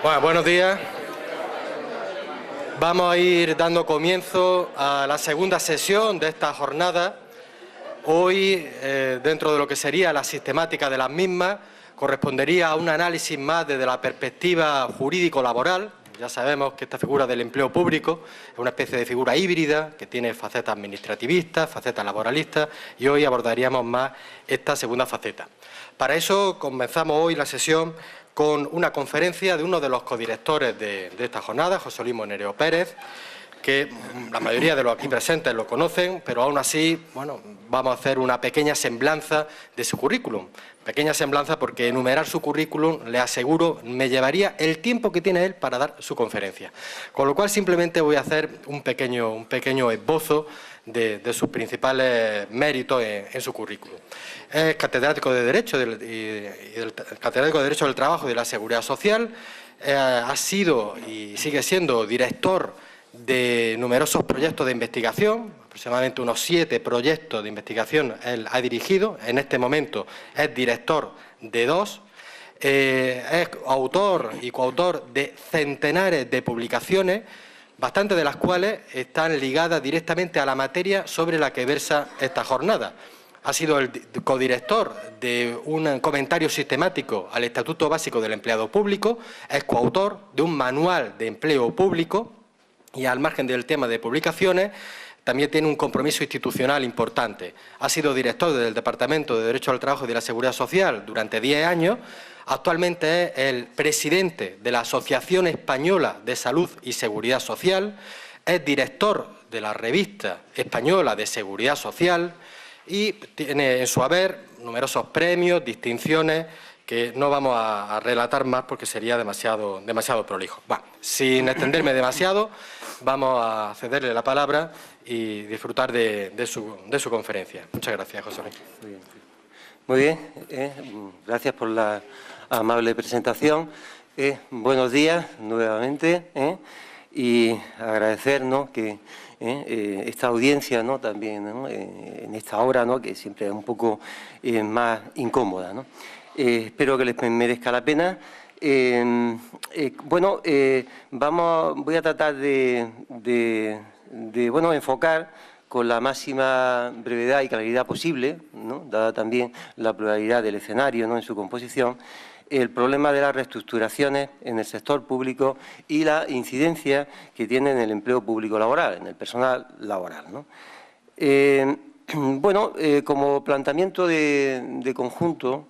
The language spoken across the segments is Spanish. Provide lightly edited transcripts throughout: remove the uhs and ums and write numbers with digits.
Bueno, buenos días. Vamos a ir dando comienzo a la segunda sesión de esta jornada. Hoy, dentro de lo que sería la sistemática de las mismas, correspondería a un análisis más desde la perspectiva jurídico-laboral. Ya sabemos que esta figura del empleo público es una especie de figura híbrida que tiene facetas administrativistas, facetas laboralistas, y hoy abordaríamos más esta segunda faceta. Para eso comenzamos hoy la sesión con una conferencia de uno de los codirectores de esta jornada, José Luis Monereo Pérez, que la mayoría de los aquí presentes lo conocen, pero aún así, bueno, vamos a hacer una pequeña semblanza de su currículum. Pequeña semblanza porque enumerar su currículum, le aseguro, me llevaría el tiempo que tiene él para dar su conferencia. Con lo cual simplemente voy a hacer un pequeño esbozo de sus principales méritos en su currículum. Es catedrático de Derecho, catedrático de Derecho del Trabajo y de la Seguridad Social. Ha sido y sigue siendo director de numerosos proyectos de investigación, aproximadamente unos 7 proyectos de investigación él ha dirigido. En este momento es director de 2. Es autor y coautor de centenares de publicaciones, bastantes de las cuales están ligadas directamente a la materia sobre la que versa esta jornada. Ha sido el codirector de un comentario sistemático al Estatuto Básico del Empleado Público, es coautor de un manual de empleo público y, al margen del tema de publicaciones, también tiene un compromiso institucional importante. Ha sido director del Departamento de Derecho al Trabajo y de la Seguridad Social durante 10 años. Actualmente es el presidente de la Asociación Española de Salud y Seguridad Social, es director de la Revista Española de Seguridad Social y tiene en su haber numerosos premios, distinciones, que no vamos a relatar más porque sería demasiado prolijo. Bueno, sin extenderme demasiado, vamos a cederle la palabra y disfrutar de su conferencia. Muchas gracias, José Luis. Muy bien, gracias por la amable presentación. Buenos días nuevamente y agradecernos que esta audiencia, ¿no?, también, ¿no?, en esta hora, ¿no?, que siempre es un poco más incómoda, ¿no? Espero que les merezca la pena. Voy a tratar de enfocar con la máxima brevedad y claridad posible, ¿no?, dada también la pluralidad del escenario, ¿no?, en su composición, el problema de las reestructuraciones en el sector público y la incidencia que tiene en el empleo público laboral, en el personal laboral, ¿no? Como planteamiento de conjunto,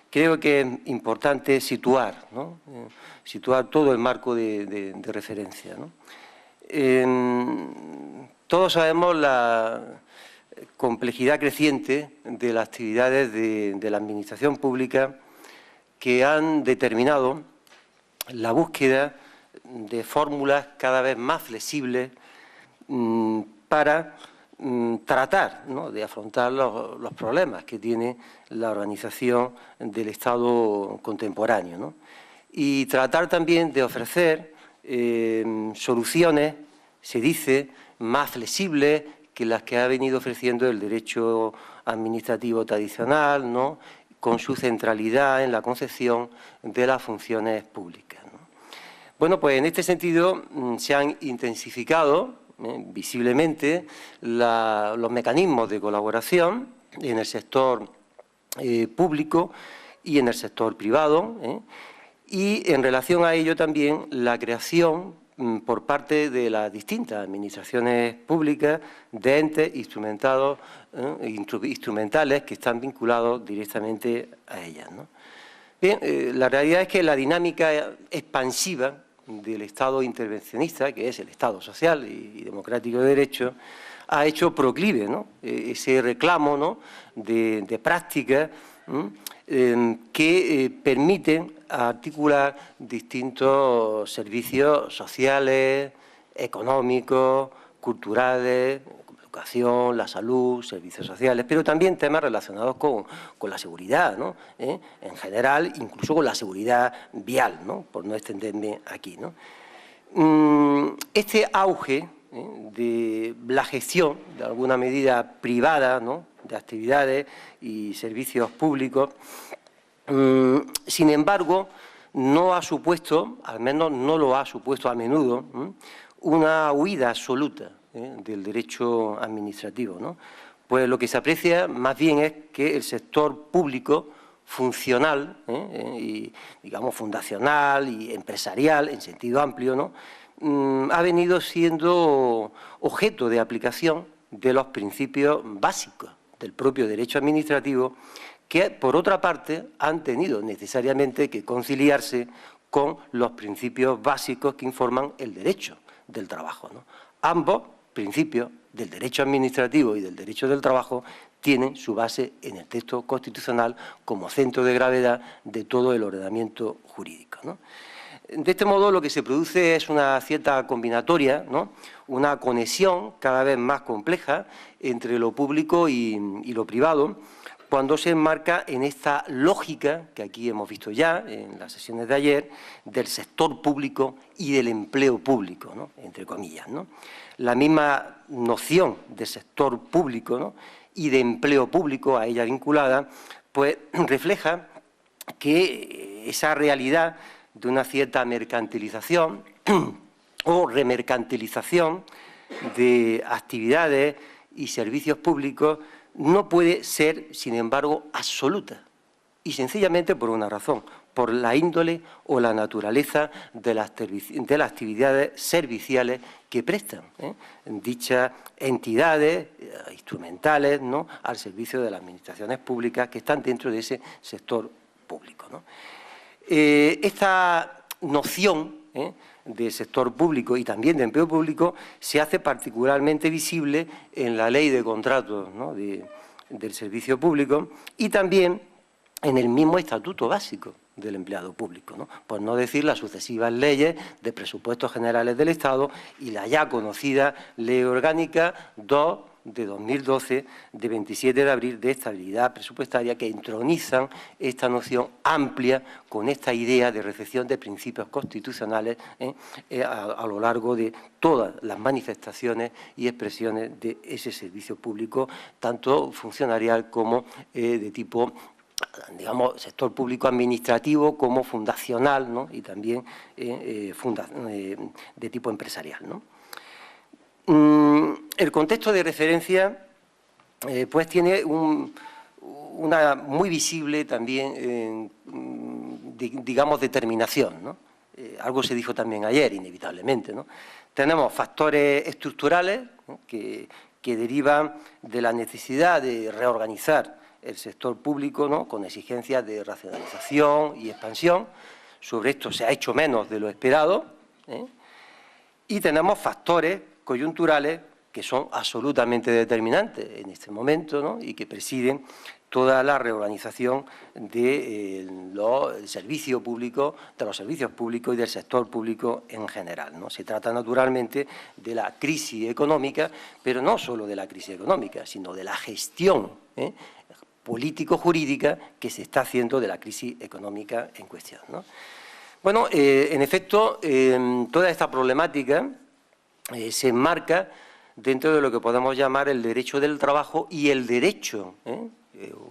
creo que es importante situar, ¿no?, situar todo el marco de referencia, ¿no? Todos sabemos la complejidad creciente de las actividades de la Administración pública que han determinado la búsqueda de fórmulas cada vez más flexibles para tratar, ¿no?, de afrontar los problemas que tiene la organización del Estado contemporáneo, ¿no? Y tratar también de ofrecer soluciones, se dice, más flexibles que las que ha venido ofreciendo el derecho administrativo tradicional, ¿no?, con su centralidad en la concepción de las funciones públicas, ¿no? Bueno, pues en este sentido se han intensificado visiblemente los mecanismos de colaboración en el sector público y en el sector privado, y en relación a ello también la creación por parte de las distintas administraciones públicas de entes instrumentales que están vinculados directamente a ellas, ¿no? Bien, la realidad es que la dinámica expansiva del Estado intervencionista, que es el Estado social y democrático de derecho, ha hecho proclive, ¿no?, ese reclamo, ¿no?, de prácticas que permiten articular distintos servicios sociales, económicos, culturales, como educación, la salud, servicios sociales, pero también temas relacionados con la seguridad, ¿no?, en general, incluso con la seguridad vial, ¿no?, por no extenderme aquí, ¿no? Este auge de la gestión, de alguna medida privada, ¿no?, de actividades y servicios públicos, sin embargo, no ha supuesto, al menos no lo ha supuesto a menudo, una huida absoluta del derecho administrativo, ¿no? Pues lo que se aprecia más bien es que el sector público funcional y, digamos, fundacional y empresarial, en sentido amplio, ¿no?, ha venido siendo objeto de aplicación de los principios básicos del propio derecho administrativo, que, por otra parte, han tenido necesariamente que conciliarse con los principios básicos que informan el derecho del trabajo, ¿no? Ambos principios, del derecho administrativo y del derecho del trabajo, tienen su base en el texto constitucional como centro de gravedad de todo el ordenamiento jurídico, ¿no? De este modo, lo que se produce es una cierta combinatoria, ¿no?, una conexión cada vez más compleja entre lo público y lo privado, cuando se enmarca en esta lógica que aquí hemos visto ya en las sesiones de ayer, del sector público y del empleo público, ¿no?, entre comillas, ¿no? La misma noción de sector público, ¿no?, y de empleo público a ella vinculada, pues refleja que esa realidad de una cierta mercantilización o remercantilización de actividades y servicios públicos no puede ser, sin embargo, absoluta, y sencillamente por una razón, por la índole o la naturaleza de las actividades serviciales que prestan dichas entidades instrumentales, ¿no?, al servicio de las administraciones públicas que están dentro de ese sector público, ¿no? Esta noción de sector público y también de empleo público se hace particularmente visible en la Ley de Contratos, ¿no?, del Servicio Público, y también en el mismo Estatuto Básico del Empleado Público, ¿no?, por no decir las sucesivas leyes de presupuestos generales del Estado y la ya conocida Ley Orgánica 2 de 2012, de 27 de abril, de estabilidad presupuestaria, que entronizan esta noción amplia con esta idea de recepción de principios constitucionales a lo largo de todas las manifestaciones y expresiones de ese servicio público, tanto funcionarial como de tipo, digamos, sector público administrativo, como fundacional, ¿no?, y también de tipo empresarial, ¿no? El contexto de referencia pues tiene una muy visible también, digamos, determinación, ¿no? Algo se dijo también ayer, inevitablemente, ¿no? Tenemos factores estructurales, ¿no?, que derivan de la necesidad de reorganizar el sector público, ¿no?, con exigencias de racionalización y expansión. Sobre esto se ha hecho menos de lo esperado, y tenemos factores coyunturales que son absolutamente determinantes en este momento, ¿no?, y que presiden toda la reorganización de los servicios públicos y del sector público en general, ¿no? Se trata naturalmente de la crisis económica, pero no solo de la crisis económica, sino de la gestión político-jurídica que se está haciendo de la crisis económica en cuestión, ¿no? Bueno, en efecto, toda esta problemática se enmarca dentro de lo que podemos llamar el derecho del trabajo y el derecho,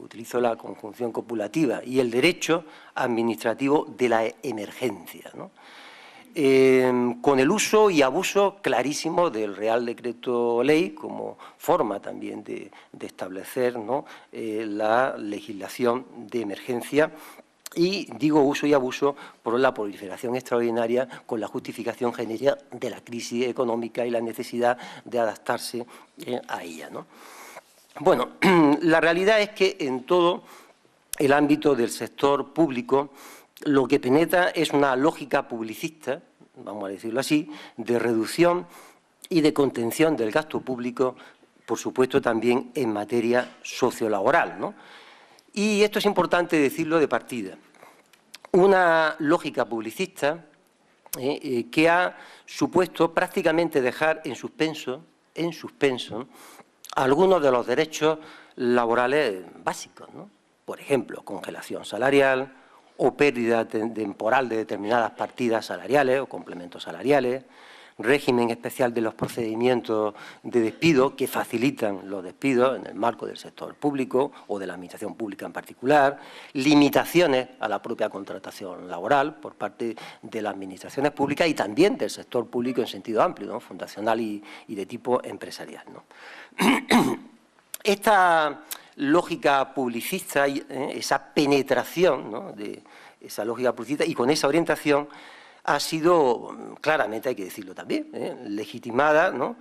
utilizo la conjunción copulativa, y el derecho administrativo de la emergencia, ¿no? Con el uso y abuso clarísimo del Real Decreto Ley como forma también de establecer, ¿no?, la legislación de emergencia. Y digo uso y abuso por la proliferación extraordinaria con la justificación genérica de la crisis económica y la necesidad de adaptarse a ella, ¿no? Bueno, la realidad es que en todo el ámbito del sector público lo que penetra es una lógica publicista, vamos a decirlo así, de reducción y de contención del gasto público, por supuesto también en materia sociolaboral, ¿no? Y esto es importante decirlo de partida. Una lógica publicista que ha supuesto prácticamente dejar en suspenso algunos de los derechos laborales básicos, ¿no? Por ejemplo, congelación salarial o pérdida temporal de determinadas partidas salariales o complementos salariales, régimen especial de los procedimientos de despido que facilitan los despidos en el marco del sector público o de la administración pública en particular, limitaciones a la propia contratación laboral por parte de las administraciones públicas y también del sector público en sentido amplio, ¿no?, fundacional y de tipo empresarial, ¿no? Esta lógica publicista, esa penetración, ¿no?, de esa lógica publicista y con esa orientación ha sido claramente, hay que decirlo también, legitimada, ¿no?,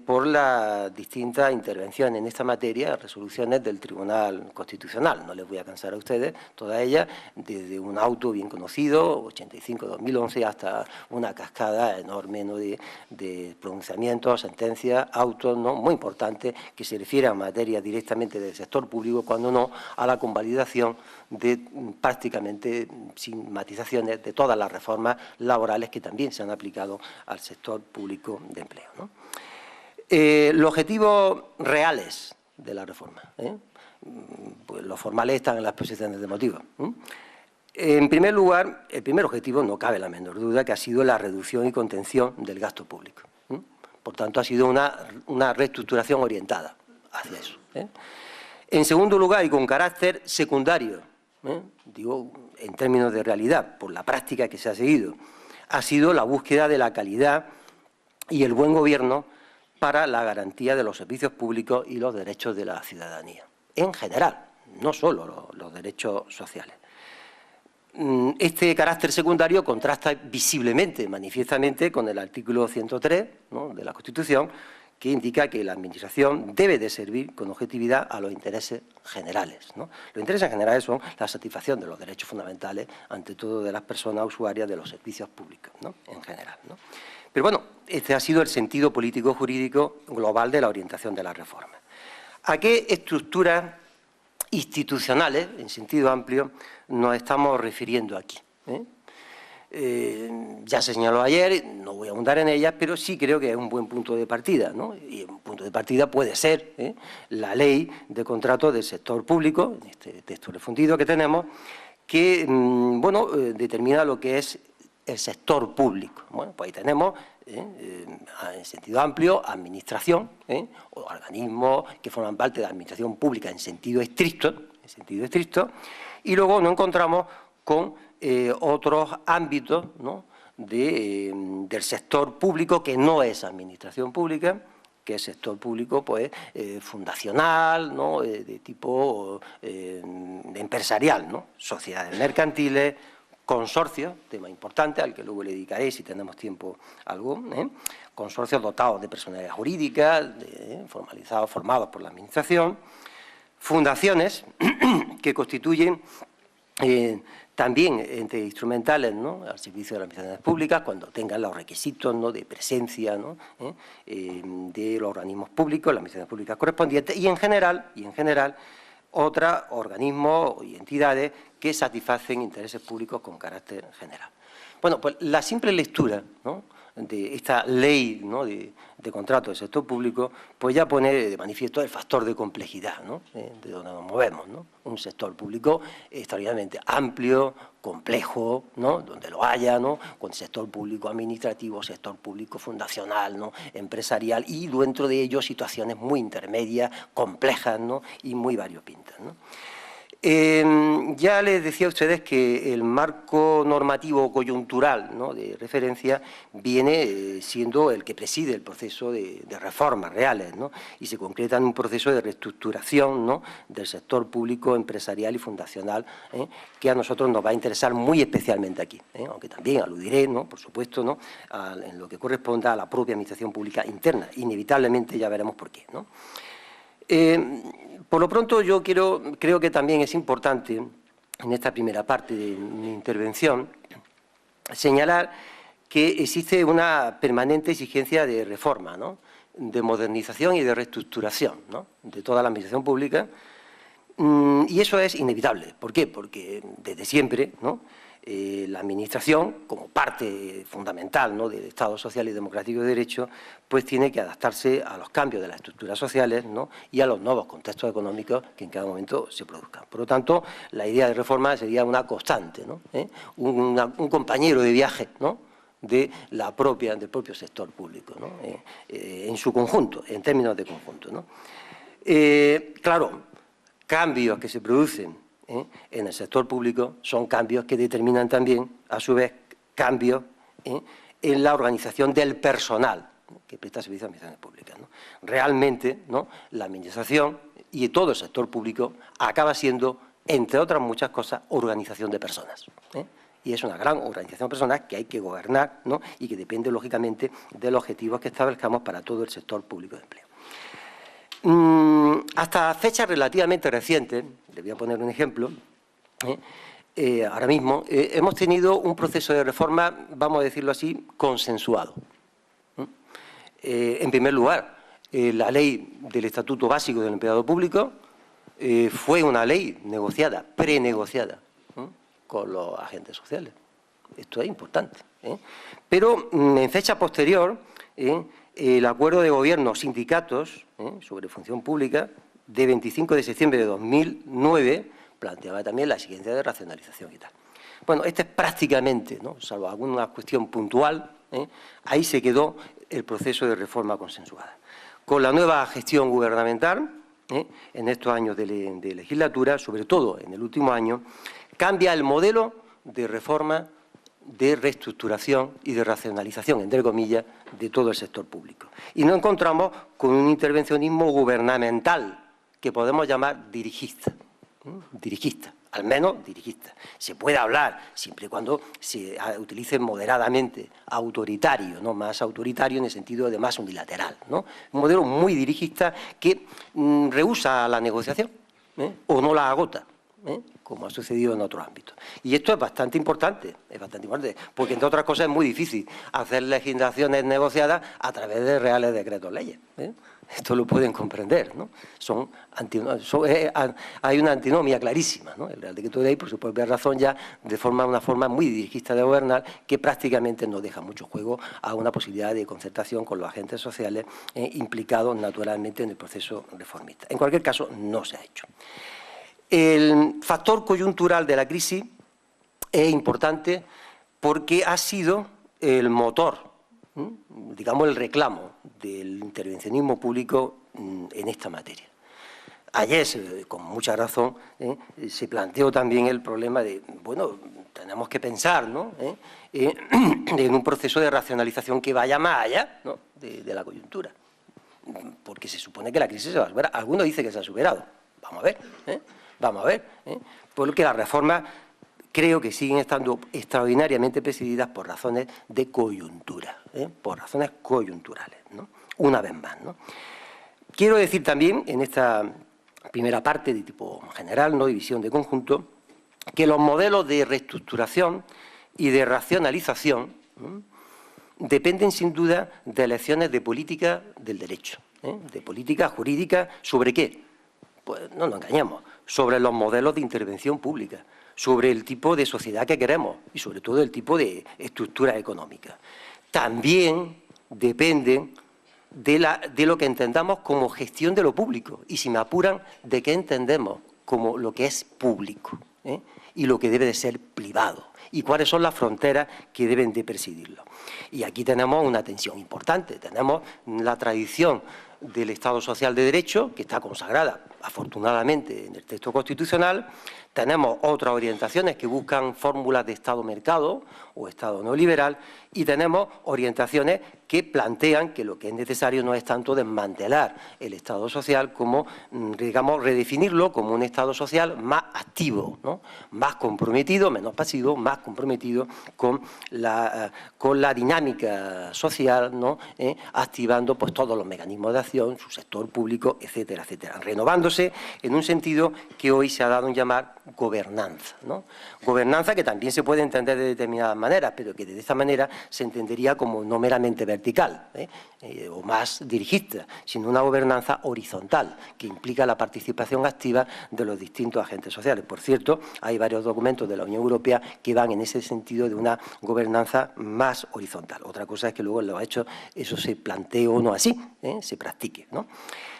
por las distintas intervenciones en esta materia, resoluciones del Tribunal Constitucional. No les voy a cansar a ustedes, todas ellas, desde un auto bien conocido, 85-2011, hasta una cascada enorme, ¿no?, de pronunciamientos, sentencias, autos, ¿no?, muy importantes que se refieren a materia directamente del sector público, cuando no a la convalidación de prácticamente, sin matizaciones, de todas las reformas laborales que también se han aplicado al sector público de empleo, ¿no? Los objetivos reales de la reforma, pues los formales están en las exposiciones de motivos. En primer lugar, el primer objetivo, no cabe la menor duda, que ha sido la reducción y contención del gasto público. Por tanto, ha sido una reestructuración orientada hacia eso. En segundo lugar, y con carácter secundario, digo en términos de realidad, por la práctica que se ha seguido, ha sido la búsqueda de la calidad y el buen gobierno para la garantía de los servicios públicos y los derechos de la ciudadanía, en general, no solo los derechos sociales. Este carácter secundario contrasta visiblemente, manifiestamente, con el artículo 103, ¿no?, de la Constitución, que indica que la Administración debe de servir con objetividad a los intereses generales, ¿no? Los intereses generales son la satisfacción de los derechos fundamentales, ante todo de las personas usuarias de los servicios públicos, ¿no?, en general, ¿no? Pero bueno, este ha sido el sentido político-jurídico global de la orientación de la reforma. ¿A qué estructuras institucionales, en sentido amplio, nos estamos refiriendo aquí? Ya se señaló ayer, no voy a ahondar en ellas, pero sí creo que es un buen punto de partida, ¿no? Y un punto de partida puede ser la ley de contratos del sector público, este texto refundido que tenemos, que bueno, determina lo que es el sector público. Bueno, pues ahí tenemos, en sentido amplio, administración, o organismos que forman parte de la administración pública en sentido estricto, y luego nos encontramos con otros ámbitos, ¿no?, del sector público que no es administración pública, que es sector público, pues, fundacional, ¿no?, de tipo empresarial, ¿no?, sociedades mercantiles, consorcios, tema importante al que luego le dedicaré si tenemos tiempo algo, consorcios dotados de personalidad jurídica, formalizados, formados por la Administración, fundaciones que constituyen también entes instrumentales, ¿no?, al servicio de las administraciones públicas, cuando tengan los requisitos, ¿no?, de presencia, ¿no?, de los organismos públicos, las administraciones públicas correspondientes, y en general, otros organismos y entidades que satisfacen intereses públicos con carácter general. Bueno, pues la simple lectura, ¿no?, de esta ley, ¿no?, de contrato del sector público, pues ya pone de manifiesto el factor de complejidad, ¿no?, de donde nos movemos, ¿no? Un sector público extraordinariamente amplio, complejo, ¿no?, donde lo haya, ¿no?, con sector público administrativo, sector público fundacional, ¿no?, empresarial, y dentro de ello situaciones muy intermedias, complejas, ¿no?, y muy variopintas, ¿no? Ya les decía a ustedes que el marco normativo coyuntural, ¿no?, de referencia viene siendo el que preside el proceso de reformas reales, ¿no?, y se concreta en un proceso de reestructuración, ¿no?, del sector público, empresarial y fundacional, que a nosotros nos va a interesar muy especialmente aquí, aunque también aludiré, ¿no?, por supuesto, ¿no?, en lo que corresponda a la propia administración pública interna. Inevitablemente ya veremos por qué, ¿no? Por lo pronto yo creo que también es importante, en esta primera parte de mi intervención, señalar que existe una permanente exigencia de reforma, ¿no?, de modernización y de reestructuración, ¿no?, de toda la administración pública, y eso es inevitable. ¿Por qué? Porque desde siempre, ¿no?, la Administración, como parte fundamental, ¿no?, del Estado social y democrático de derecho, pues tiene que adaptarse a los cambios de las estructuras sociales, ¿no?, y a los nuevos contextos económicos que en cada momento se produzcan. Por lo tanto, la idea de reforma sería una constante, ¿no?, un compañero de viaje, ¿no?, del propio sector público, ¿no? En su conjunto, en términos de conjunto, ¿no? Claro, cambios que se producen en el sector público son cambios que determinan también, a su vez, cambios en la organización del personal que presta servicio a administraciones públicas, ¿no? Realmente, ¿no?, la administración y todo el sector público acaba siendo, entre otras muchas cosas, organización de personas, y es una gran organización de personas que hay que gobernar, ¿no?, y que depende, lógicamente, de los objetivos que establezcamos para todo el sector público de empleo. Hasta fechas relativamente recientes, le voy a poner un ejemplo, ahora mismo hemos tenido un proceso de reforma, vamos a decirlo así, consensuado. En primer lugar, la ley del Estatuto Básico del Empleado Público fue una ley negociada, prenegociada, con los agentes sociales. Esto es importante. Pero en fecha posterior, el acuerdo de gobierno sindicatos sobre función pública de 25 de septiembre de 2009 planteaba también la exigencia de racionalización y tal. Bueno, este es prácticamente, ¿no?, salvo alguna cuestión puntual, ahí se quedó el proceso de reforma consensuada. Con la nueva gestión gubernamental, en estos años de legislatura, sobre todo en el último año, cambia el modelo de reforma, de reestructuración y de racionalización, entre comillas, de todo el sector público. Y nos encontramos con un intervencionismo gubernamental que podemos llamar dirigista. Dirigista, al menos dirigista. Se puede hablar, siempre y cuando se utilice moderadamente, autoritario, ¿no?, más autoritario en el sentido de más unilateral, ¿no? Un modelo muy dirigista que rehúsa la negociación, o no la agota, como ha sucedido en otros ámbitos. Y esto es bastante importante, porque entre otras cosas es muy difícil hacer legislaciones negociadas a través de reales decretos leyes. Esto lo pueden comprender, ¿no? Hay una antinomia clarísima, ¿no? El Real Decreto de Ley, por su propia razón, ya de una forma muy dirigista de gobernar, que prácticamente no deja mucho juego a una posibilidad de concertación con los agentes sociales implicados naturalmente en el proceso reformista. En cualquier caso, no se ha hecho. El factor coyuntural de la crisis es importante porque ha sido el motor, digamos, el reclamo del intervencionismo público en esta materia. Ayer, con mucha razón, se planteó también el problema de, bueno, tenemos que pensar, ¿no?, en un proceso de racionalización que vaya más allá, ¿no?, de la coyuntura, porque se supone que la crisis se va a superar. Algunos dicen que se ha superado. Vamos a ver, vamos a ver, porque las reformas creo que siguen estando extraordinariamente presididas por razones de coyuntura, por razones coyunturales, ¿no?, una vez más, ¿no? Quiero decir también, en esta primera parte de tipo general, no división de conjunto, que los modelos de reestructuración y de racionalización dependen sin duda de elecciones de política del derecho, de política jurídica. ¿Sobre qué? Pues no nos engañemos, sobre los modelos de intervención pública, sobre el tipo de sociedad que queremos y sobre todo el tipo de estructura económica. También dependen de lo que entendamos como gestión de lo público y, si me apuran, de qué entendemos como lo que es público y lo que debe de ser privado y cuáles son las fronteras que deben de presidirlo. Y aquí tenemos una tensión importante, tenemos la tradición del Estado social de derecho, que está consagrada afortunadamente en el texto constitucional. Tenemos otras orientaciones que buscan fórmulas de Estado-mercado o Estado neoliberal, y tenemos orientaciones que plantean que lo que es necesario no es tanto desmantelar el Estado social como, digamos, redefinirlo como un Estado social más activo, ¿no?, más comprometido, menos pasivo, más comprometido con la dinámica social, ¿no?, activando pues todos los mecanismos de acción, su sector público, etcétera, etcétera, renovándose en un sentido que hoy se ha dado en llamar gobernanza, ¿no? Gobernanza que también se puede entender de determinadas maneras, pero que de esta manera se entendería como no meramente vertical o más dirigista, sino una gobernanza horizontal que implica la participación activa de los distintos agentes sociales. Por cierto, hay varios documentos de la Unión Europea que van en ese sentido de una gobernanza más horizontal. Otra cosa es que luego en los hechos eso se plantee o no así, se practique, ¿no?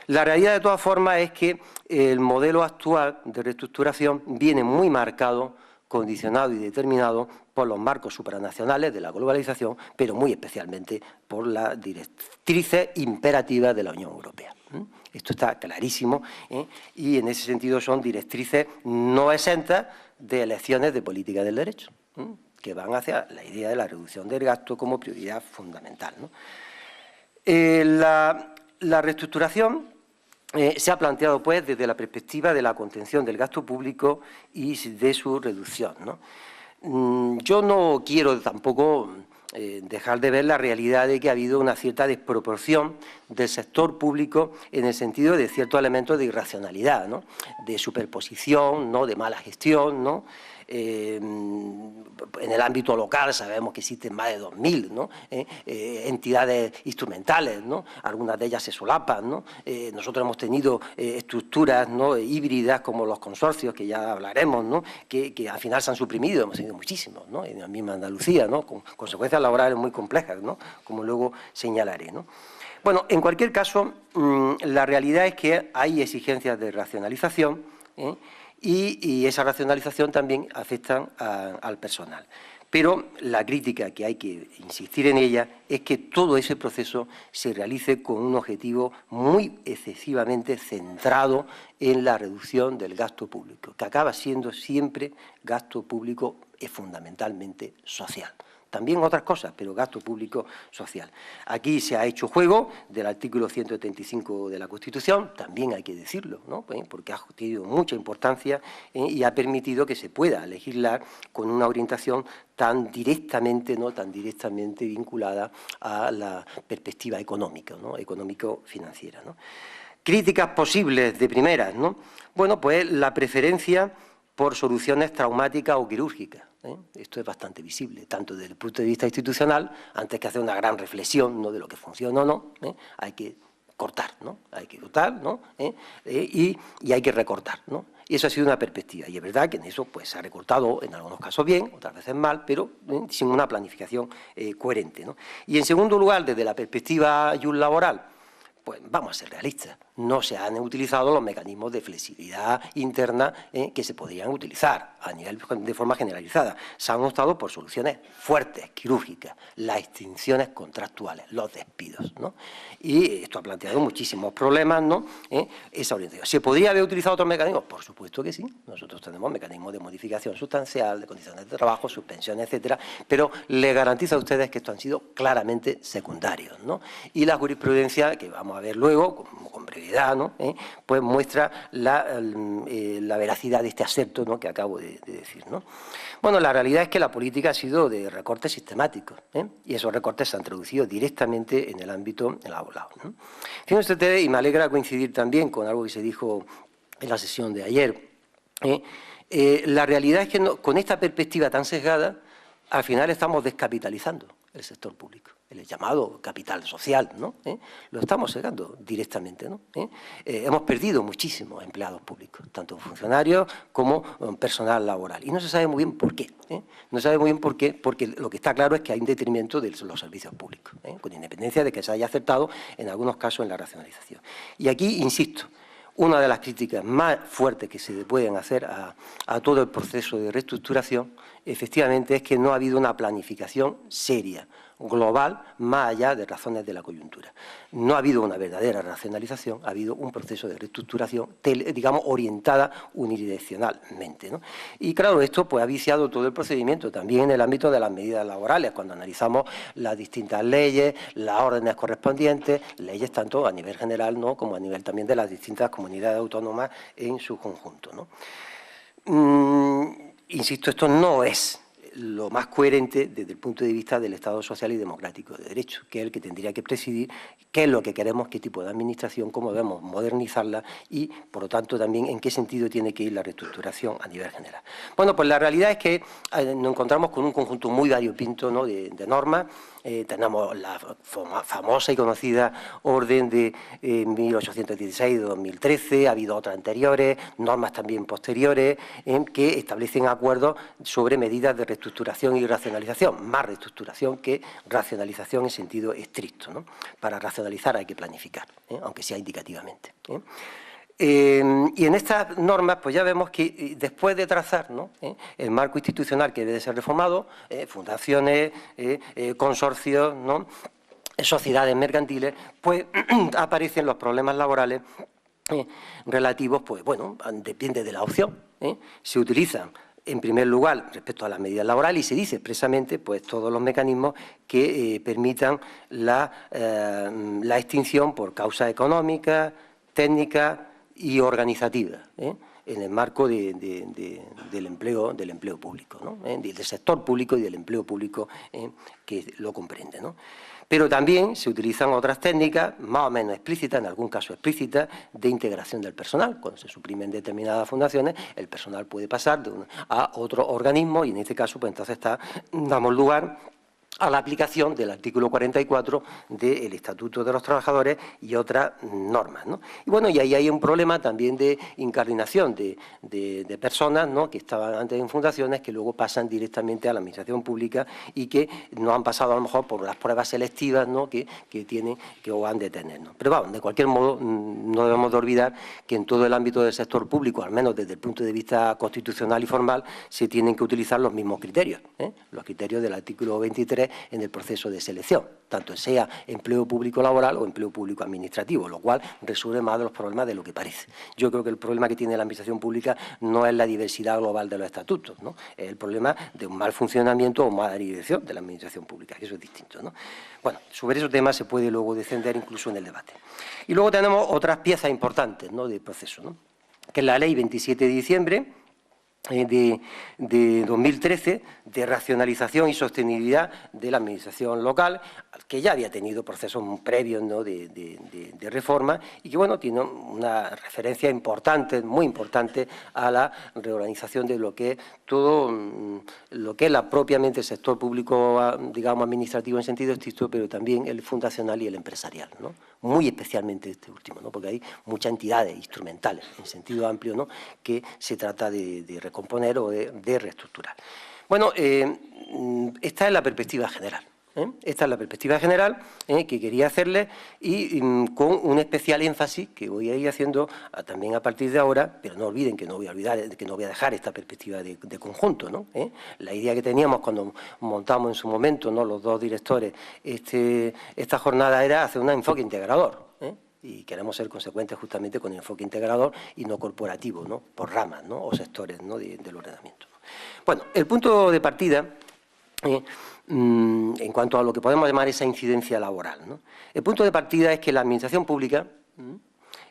La realidad, de todas formas, es que el modelo actual de reestructuración viene muy marcado, condicionado y determinado por los marcos supranacionales de la globalización, pero muy especialmente por las directrices imperativas de la Unión Europea. Esto está clarísimo, y en ese sentido son directrices no exentas de elecciones de política del derecho, que van hacia la idea de la reducción del gasto como prioridad fundamental, ¿no? La reestructuración se ha planteado, pues, desde la perspectiva de la contención del gasto público y de su reducción, ¿no? Yo no quiero tampoco dejar de ver la realidad de que ha habido una cierta desproporción del sector público en el sentido de ciertos elementos de irracionalidad, ¿no? De superposición, ¿no? De mala gestión, ¿no? En el ámbito local sabemos que existen más de 2.000, ¿no? Entidades instrumentales, ¿no? Algunas de ellas se solapan, ¿no? Nosotros hemos tenido estructuras, ¿no? Híbridas como los consorcios, que ya hablaremos, ¿no? Que al final se han suprimido, hemos tenido muchísimos, ¿no? En la misma Andalucía, ¿no? Con consecuencias laborales muy complejas, ¿no? Como luego señalaré, ¿no? Bueno, en cualquier caso, la realidad es que hay exigencias de racionalización, y esa racionalización también afecta al personal. Pero la crítica, que hay que insistir en ella, es que todo ese proceso se realice con un objetivo muy excesivamente centrado en la reducción del gasto público, que acaba siendo siempre gasto público fundamentalmente social. También otras cosas, pero gasto público social. Aquí se ha hecho juego del artículo 135 de la Constitución, también hay que decirlo, ¿no? Porque ha tenido mucha importancia y ha permitido que se pueda legislar con una orientación tan directamente, ¿no? Tan directamente vinculada a la perspectiva económica, ¿no? Económico-financiera, ¿no? Críticas posibles de primeras, ¿no? Bueno, pues la preferencia por soluciones traumáticas o quirúrgicas. Esto es bastante visible, tanto desde el punto de vista institucional, antes que hacer una gran reflexión, ¿no? De lo que funciona o no, hay que cortar, ¿no? Hay que cortar, ¿no? Y hay que recortar, ¿no? Y eso ha sido una perspectiva. Y es verdad que en eso pues, se ha recortado en algunos casos bien, otras veces mal, pero sin una planificación coherente, ¿no? Y en segundo lugar, desde la perspectiva laboral, pues vamos a ser realistas, no se han utilizado los mecanismos de flexibilidad interna que se podrían utilizar a nivel de forma generalizada. Se han optado por soluciones fuertes, quirúrgicas, las extinciones contractuales, los despidos, ¿no? Y esto ha planteado muchísimos problemas, ¿no? Esa orientación. ¿Se podría haber utilizado otros mecanismos? Por supuesto que sí. Nosotros tenemos mecanismos de modificación sustancial, de condiciones de trabajo, suspensiones, etcétera, pero les garantizo a ustedes que estos han sido claramente secundarios, ¿no? Y la jurisprudencia, que vamos a ver luego, con brevedad, ¿no? Pues muestra la veracidad de este acepto, ¿no? Que acabo de decir, ¿no? Bueno, la realidad es que la política ha sido de recortes sistemáticos, y esos recortes se han traducido directamente en el ámbito laboral, ¿no? Fíjense ustedes, y me alegra coincidir también con algo que se dijo en la sesión de ayer, la realidad es que con esta perspectiva tan sesgada, al final estamos descapitalizando el sector público, el llamado capital social, ¿no? Lo estamos sesgando directamente, ¿no? Hemos perdido muchísimos empleados públicos, tanto funcionarios como personal laboral, y no se sabe muy bien por qué. No se sabe muy bien por qué, porque lo que está claro es que hay un detrimento de los servicios públicos, con independencia de que se haya acertado en algunos casos en la racionalización. Y aquí, insisto, una de las críticas más fuertes que se pueden hacer a todo el proceso de reestructuración, efectivamente, es que no ha habido una planificación seria, global, más allá de razones de la coyuntura. No ha habido una verdadera racionalización, ha habido un proceso de reestructuración, digamos, orientada unidireccionalmente, ¿no? Y claro, esto pues ha viciado todo el procedimiento, también en el ámbito de las medidas laborales, cuando analizamos las distintas leyes, las órdenes correspondientes, leyes tanto a nivel general, ¿no? Como a nivel también de las distintas comunidades autónomas en su conjunto, ¿no? Insisto, esto no es lo más coherente desde el punto de vista del Estado social y democrático de derecho, que es el que tendría que presidir qué es lo que queremos, qué tipo de administración, cómo debemos modernizarla y, por lo tanto, también en qué sentido tiene que ir la reestructuración a nivel general. Bueno, pues la realidad es que nos encontramos con un conjunto muy variopinto, ¿no? de normas. Tenemos la famosa y conocida orden de 1816 de 2013, ha habido otras anteriores, normas también posteriores, que establecen acuerdos sobre medidas de reestructuración y racionalización, más reestructuración que racionalización en sentido estricto, ¿no? Para racionalizar hay que planificar, aunque sea indicativamente. Y en estas normas, pues ya vemos que después de trazar, ¿no?, el marco institucional que debe de ser reformado, fundaciones, consorcios, ¿no?, sociedades mercantiles, pues aparecen los problemas laborales relativos, pues bueno, depende de la opción. Se utilizan, en primer lugar, respecto a las medidas laborales, y se dice expresamente, pues todos los mecanismos que permitan la extinción por causas económicas, técnicas y organizativas, en el marco del empleo público, ¿no?, del sector público y del empleo público que lo comprende, ¿no? Pero también se utilizan otras técnicas, más o menos explícitas, en algún caso explícitas, de integración del personal. Cuando se suprimen determinadas fundaciones, el personal puede pasar a otro organismo y en este caso, pues entonces damos lugar a la aplicación del artículo 44 del Estatuto de los Trabajadores y otras normas, ¿no? Y bueno, y ahí hay un problema también de incardinación de personas, ¿no?, que estaban antes en fundaciones, que luego pasan directamente a la administración pública y que no han pasado a lo mejor por las pruebas selectivas, ¿no?, que tienen, que o han de tener, ¿no? Pero vamos, de cualquier modo, no debemos de olvidar que en todo el ámbito del sector público, al menos desde el punto de vista constitucional y formal, se tienen que utilizar los mismos criterios, los criterios del artículo 23 en el proceso de selección, tanto sea empleo público laboral o empleo público administrativo, lo cual resuelve más de los problemas de lo que parece. Yo creo que el problema que tiene la administración pública no es la diversidad global de los estatutos, ¿no?, es el problema de un mal funcionamiento o mala dirección de la administración pública, que eso es distinto, ¿no? Bueno, sobre esos temas se puede luego descender incluso en el debate. Y luego tenemos otras piezas importantes, ¿no?, del proceso, ¿no?, que es la Ley 27 de diciembre de 2013 de racionalización y sostenibilidad de la administración local, que ya había tenido procesos previos, ¿no?, de reforma y que, bueno, tiene una referencia importante, muy importante, a la reorganización de lo que es todo lo que es propiamente el sector público, digamos, administrativo en sentido estricto, pero también el fundacional y el empresarial, ¿no?, muy especialmente este último, ¿no?, porque hay muchas entidades instrumentales en sentido amplio, ¿no?, que se trata de recomponer o de reestructurar. Bueno, esta es la perspectiva general. Esta es la perspectiva general que quería hacerles y con un especial énfasis que voy a ir haciendo también a partir de ahora, pero no olviden que no voy a dejar esta perspectiva de conjunto, ¿no? La idea que teníamos cuando montamos en su momento, ¿no?, los dos directores esta jornada era hacer un enfoque integrador. Y queremos ser consecuentes justamente con el enfoque integrador y no corporativo, ¿no?, por ramas, ¿no?, o sectores, ¿no?, del ordenamiento. Bueno, el punto de partida, en cuanto a lo que podemos llamar esa incidencia laboral, ¿no?, el punto de partida es que la administración pública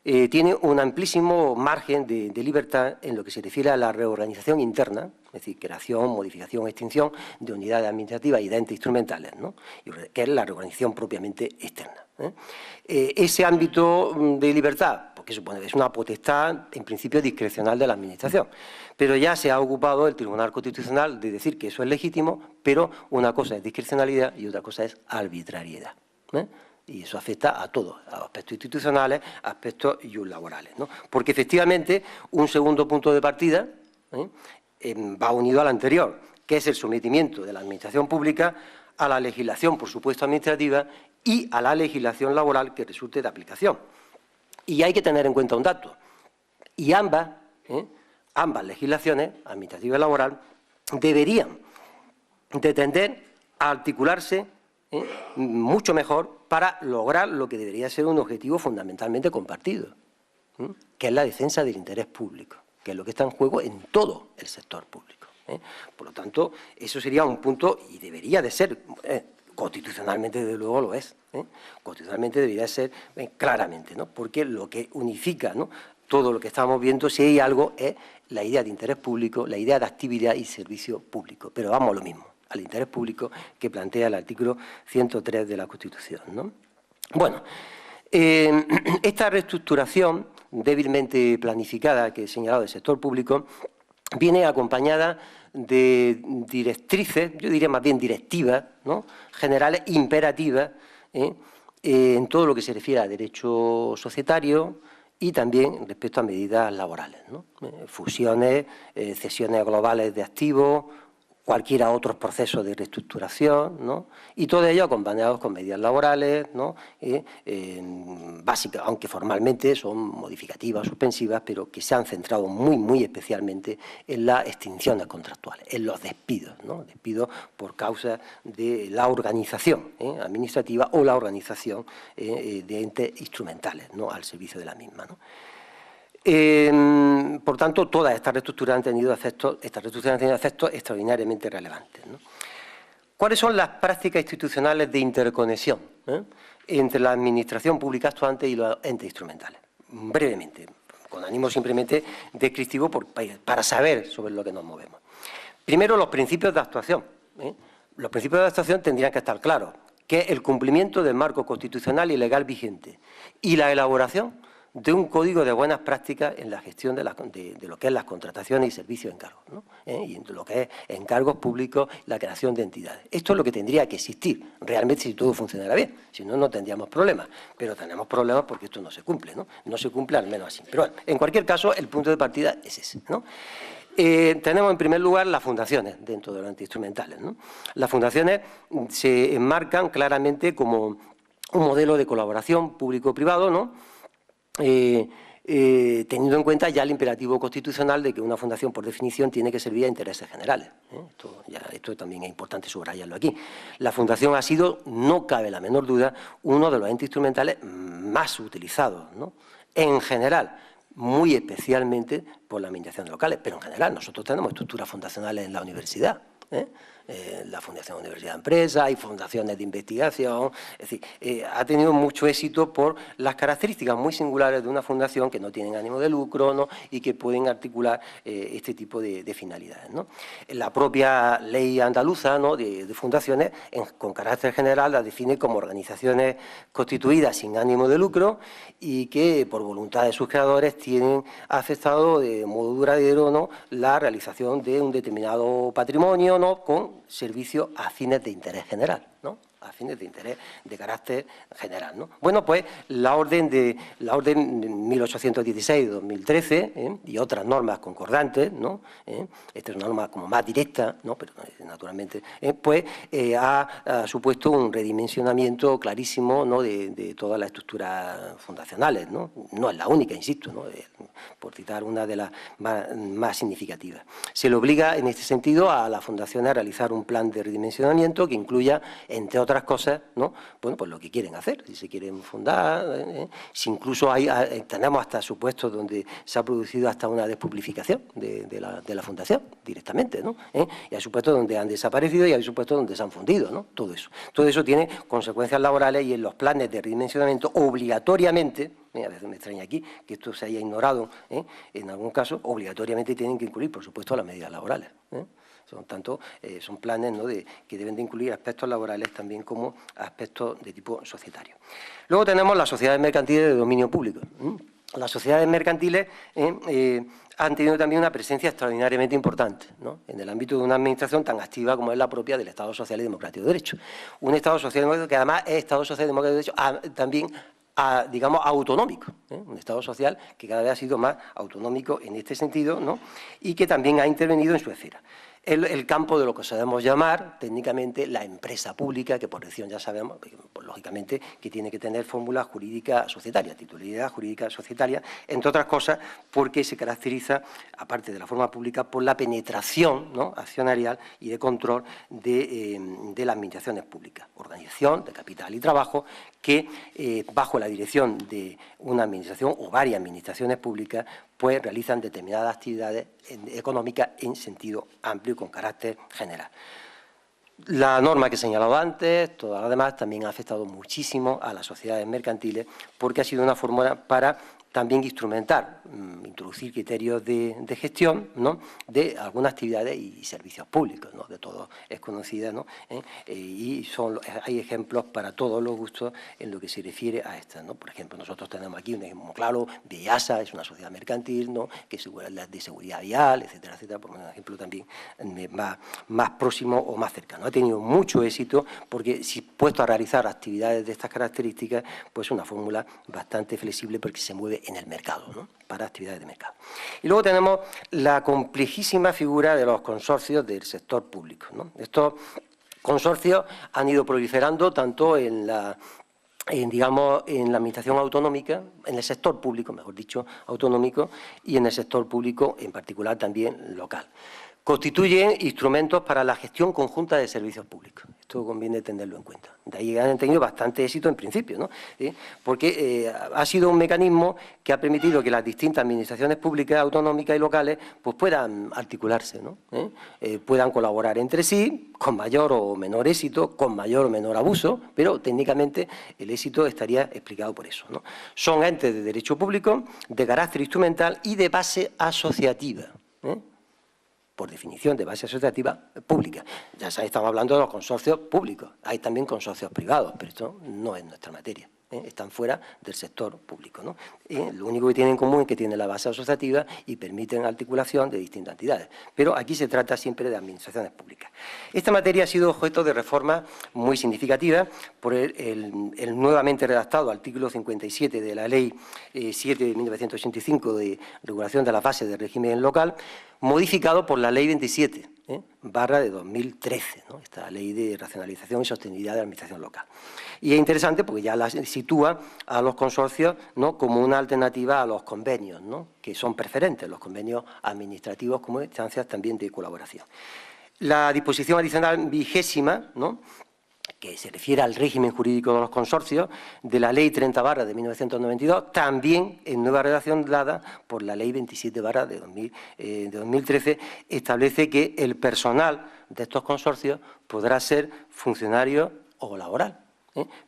tiene un amplísimo margen de libertad en lo que se refiere a la reorganización interna, es decir, creación, modificación, extinción de unidades administrativas y de entes instrumentales, ¿no?, que es la reorganización propiamente externa. Ese ámbito de libertad, porque supone es una potestad en principio discrecional de la Administración, pero ya se ha ocupado el Tribunal Constitucional de decir que eso es legítimo, pero una cosa es discrecionalidad y otra cosa es arbitrariedad. Y eso afecta a todos, a aspectos institucionales, a aspectos laborales, ¿no? Porque efectivamente un segundo punto de partida va unido al anterior, que es el sometimiento de la Administración pública a la legislación, por supuesto, administrativa y a la legislación laboral que resulte de aplicación. Y hay que tener en cuenta un dato, y ambas legislaciones, administrativa y laboral, deberían de tender a articularse mucho mejor para lograr lo que debería ser un objetivo fundamentalmente compartido, que es la defensa del interés público, que es lo que está en juego en todo el sector público. Por lo tanto, eso sería un punto y debería de ser, constitucionalmente desde luego lo es, constitucionalmente debería ser claramente, ¿no?, porque lo que unifica, ¿no?, todo lo que estamos viendo, si hay algo, es la idea de interés público, la idea de actividad y servicio público, pero vamos a lo mismo, al interés público que plantea el artículo 103 de la Constitución, ¿no? Bueno, esta reestructuración débilmente planificada que he señalado del sector público viene acompañada de directrices, yo diría más bien directivas, ¿no?, generales, imperativas, en todo lo que se refiere a derecho societario y también respecto a medidas laborales, ¿no?, fusiones, cesiones globales de activos, cualquiera otros procesos de reestructuración, ¿no? Y todo ello acompañados con medidas laborales, ¿no? Básicas, aunque formalmente son modificativas, suspensivas, pero que se han centrado muy especialmente en las extinciones contractuales, en los despidos, ¿no? Despidos por causa de la organización administrativa o la organización de entes instrumentales, ¿no? Al servicio de la misma, ¿no? Por tanto, todas estas reestructuras han tenido efectos extraordinariamente relevantes, ¿no? ¿Cuáles son las prácticas institucionales de interconexión entre la administración pública actuante y los entes instrumentales? Brevemente, con ánimo simplemente descriptivo para saber sobre lo que nos movemos. Primero, los principios de actuación. Los principios de actuación tendrían que estar claros, que es el cumplimiento del marco constitucional y legal vigente y la elaboración de un código de buenas prácticas en la gestión de lo que es las contrataciones y servicios de encargos, ¿no? Y en lo que es encargos públicos, la creación de entidades. Esto es lo que tendría que existir realmente si todo funcionara bien. Si no, no tendríamos problemas. Pero tenemos problemas porque esto no se cumple, ¿no? No se cumple al menos así. Pero bueno, en cualquier caso, el punto de partida es ese, ¿no? Tenemos en primer lugar las fundaciones dentro de los entes instrumentales, ¿no? Las fundaciones se enmarcan claramente como un modelo de colaboración público-privado, ¿no? Teniendo en cuenta ya el imperativo constitucional de que una fundación, por definición, tiene que servir a intereses generales. Esto también es importante subrayarlo aquí. La fundación ha sido, no cabe la menor duda, uno de los entes instrumentales más utilizados, ¿no? En general, muy especialmente por las administraciones locales, pero en general nosotros tenemos estructuras fundacionales en la universidad, la Fundación Universidad de Empresa, hay fundaciones de investigación, es decir, ha tenido mucho éxito por las características muy singulares de una fundación que no tienen ánimo de lucro, ¿no? Y que pueden articular este tipo de finalidades, ¿no? La propia ley andaluza, ¿no? de fundaciones, con carácter general, las define como organizaciones constituidas sin ánimo de lucro y que, por voluntad de sus creadores, tienen aceptado de modo duradero, ¿no? La realización de un determinado patrimonio, ¿no? Con servicios a fines de interés general, ¿no? A fines de interés de carácter general, ¿no? Bueno, pues la orden 1816-2013 y otras normas concordantes, ¿no? Esta es una norma como más directa, ¿no? Pero naturalmente, pues ha supuesto un redimensionamiento clarísimo, ¿no? de todas las estructuras fundacionales, ¿no? No es la única, insisto, ¿no? Por citar una de las más significativas. Se le obliga en este sentido a las fundaciones a realizar un plan de redimensionamiento que incluya, entre otras cosas, ¿no? Bueno, pues lo que quieren hacer, si se quieren fundar, si incluso tenemos hasta supuestos donde se ha producido hasta una despublificación de la fundación directamente, ¿no? Y hay supuestos donde han desaparecido y hay supuestos donde se han fundido, ¿no? Todo eso tiene consecuencias laborales y en los planes de redimensionamiento obligatoriamente, a veces me extraña aquí que esto se haya ignorado en algún caso, obligatoriamente tienen que incluir, por supuesto, las medidas laborales. Son planes, ¿no? que deben de incluir aspectos laborales también como aspectos de tipo societario. Luego tenemos las sociedades mercantiles de dominio público. Las sociedades mercantiles han tenido también una presencia extraordinariamente importante, ¿no? En el ámbito de una administración tan activa como es la propia del Estado Social y Democrático de Derecho. Un Estado Social y Democrático que además es Estado Social y Democrático de Derecho también digamos, autonómico, un Estado social que cada vez ha sido más autonómico en este sentido, ¿no? Y que también ha intervenido en su esfera. El campo de lo que sabemos llamar técnicamente la empresa pública, que por definición ya sabemos, pues, lógicamente, que tiene que tener fórmula jurídica societaria, titularidad jurídica societaria, entre otras cosas porque se caracteriza, aparte de la forma pública, por la penetración, ¿no? accionarial y de control de las administraciones públicas, organización de capital y trabajo, que bajo la dirección de una administración o varias administraciones públicas, pues realizan determinadas actividades económicas en sentido amplio y con carácter general. La norma que he señalado antes, todas las demás, también ha afectado muchísimo a las sociedades mercantiles porque ha sido una fórmula para también instrumentar, introducir criterios de gestión, ¿no? de algunas actividades y servicios públicos, ¿no? de todo es conocida, ¿no? Y hay ejemplos para todos los gustos en lo que se refiere a estas, ¿no? Por ejemplo, nosotros tenemos aquí un ejemplo claro, Viasa es una sociedad mercantil, ¿no? que asegura las de seguridad vial, etcétera, etcétera, por un ejemplo también más próximo o más cercano. Ha tenido mucho éxito porque si puesto a realizar actividades de estas características, pues es una fórmula bastante flexible porque se mueve en el mercado, ¿no? Para actividades de mercado. Y luego tenemos la complejísima figura de los consorcios del sector público, ¿no? Estos consorcios han ido proliferando tanto en la administración autonómica, en el sector público, mejor dicho, autonómico, y en el sector público en particular también local. Constituyen instrumentos para la gestión conjunta de servicios públicos. Esto conviene tenerlo en cuenta. De ahí han tenido bastante éxito en principio, ¿no? Porque ha sido un mecanismo que ha permitido que las distintas administraciones públicas, autonómicas y locales pues puedan articularse, ¿no? Puedan colaborar entre sí con mayor o menor éxito, con mayor o menor abuso, pero técnicamente el éxito estaría explicado por eso, ¿no? Son entes de derecho público, de carácter instrumental y de base asociativa, por definición de base asociativa pública. Ya estamos hablando de los consorcios públicos, hay también consorcios privados, pero esto no es nuestra materia, están fuera del sector público, ¿no? Lo único que tienen en común es que tienen la base asociativa y permiten articulación de distintas entidades, pero aquí se trata siempre de administraciones públicas. Esta materia ha sido objeto de reformas muy significativas por el nuevamente redactado artículo 57 de la Ley 7 de 1985 de regulación de las bases del régimen local, modificado por la Ley 27, barra de 2013, ¿no? Esta Ley de Racionalización y Sostenibilidad de la Administración Local. Y es interesante porque ya la sitúa a los consorcios, ¿no?, como una alternativa a los convenios, ¿no?, que son preferentes, los convenios administrativos como instancias también de colaboración. La disposición adicional 20ª, ¿no?, que se refiere al régimen jurídico de los consorcios, de la Ley 30 barra de 1992, también en nueva redacción dada por la Ley 27 barra de 2013, establece que el personal de estos consorcios podrá ser funcionario o laboral.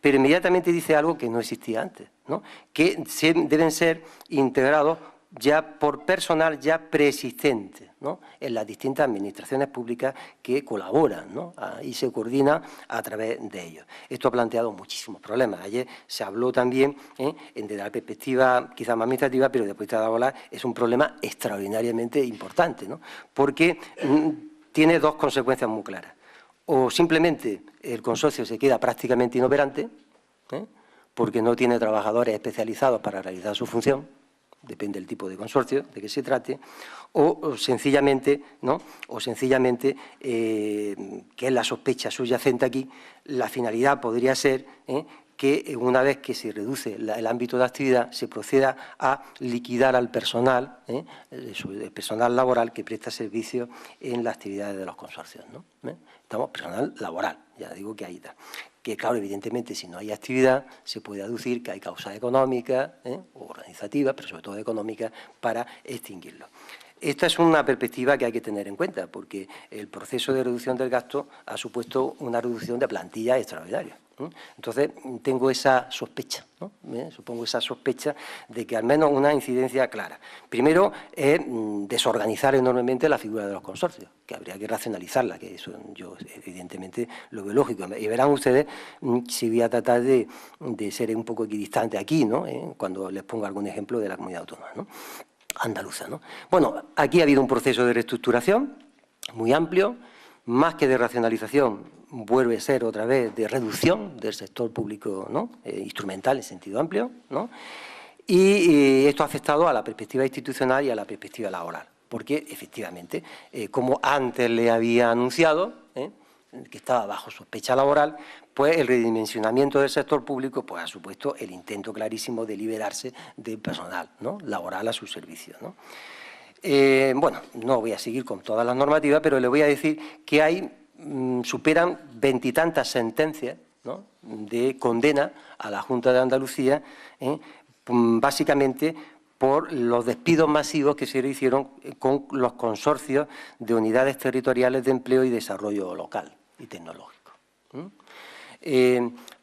Pero inmediatamente dice algo que no existía antes, ¿no?, que deben ser integrados ya por personal ya preexistente, ¿no?, en las distintas administraciones públicas que colaboran, ¿no?, y se coordinan a través de ellos. Esto ha planteado muchísimos problemas. Ayer se habló también desde la perspectiva quizás más administrativa, pero desde el punto de vista laboral es un problema extraordinariamente importante, ¿no?, porque tiene dos consecuencias muy claras. O simplemente el consorcio se queda prácticamente inoperante, porque no tiene trabajadores especializados para realizar su función, depende del tipo de consorcio de que se trate, o sencillamente, ¿no?, que es la sospecha subyacente aquí, la finalidad podría ser que una vez que se reduce el ámbito de actividad se proceda a liquidar al personal, el personal laboral que presta servicio en las actividades de los consorcios, ¿no? Estamos personal laboral, ya digo que ahí está. Que claro, evidentemente, si no hay actividad, se puede aducir que hay causas económicas o organizativas, pero sobre todo económicas, para extinguirlo. Esta es una perspectiva que hay que tener en cuenta, porque el proceso de reducción del gasto ha supuesto una reducción de plantilla extraordinaria. Entonces, tengo esa sospecha, ¿no? Supongo esa sospecha de que al menos una incidencia clara. Primero, es desorganizar enormemente la figura de los consorcios, que habría que racionalizarla, que eso yo evidentemente lo veo lógico. Y verán ustedes si voy a tratar de ser un poco equidistante aquí, ¿no?, cuando les ponga algún ejemplo de la comunidad autónoma, ¿no?, andaluza, ¿no? Bueno, aquí ha habido un proceso de reestructuración muy amplio, más que de racionalización, vuelve a ser otra vez de reducción del sector público, ¿no?, instrumental en sentido amplio, ¿no?, y esto ha afectado a la perspectiva institucional y a la perspectiva laboral, porque efectivamente, como antes le había anunciado, que estaba bajo sospecha laboral, pues el redimensionamiento del sector público pues ha supuesto el intento clarísimo de liberarse del personal, ¿no?, laboral a su servicio, ¿no? Bueno, no voy a seguir con todas las normativas, pero le voy a decir que hay, superan 20 y tantas sentencias, ¿no?, de condena a la Junta de Andalucía, básicamente por los despidos masivos que se hicieron con los consorcios de unidades territoriales de empleo y desarrollo local y tecnológico.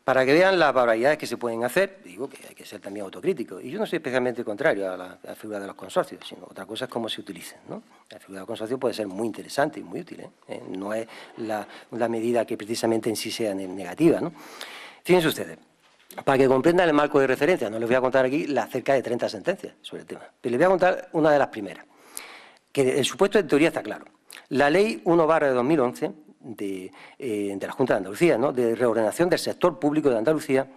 Para que vean las barbaridades que se pueden hacer, digo que hay que ser también autocrítico. Y yo no soy especialmente contrario a la figura de los consorcios, sino otra cosa es cómo se utilicen, ¿no? La figura del consorcio puede ser muy interesante y muy útil, no es la medida que precisamente en sí sea negativa, ¿no? Fíjense ustedes, para que comprendan el marco de referencia, no les voy a contar aquí las cerca de 30 sentencias sobre el tema, pero les voy a contar una de las primeras, que el supuesto en teoría está claro. La Ley 1 barra de 2011, de la Junta de Andalucía, ¿no?, de reordenación del sector público de Andalucía,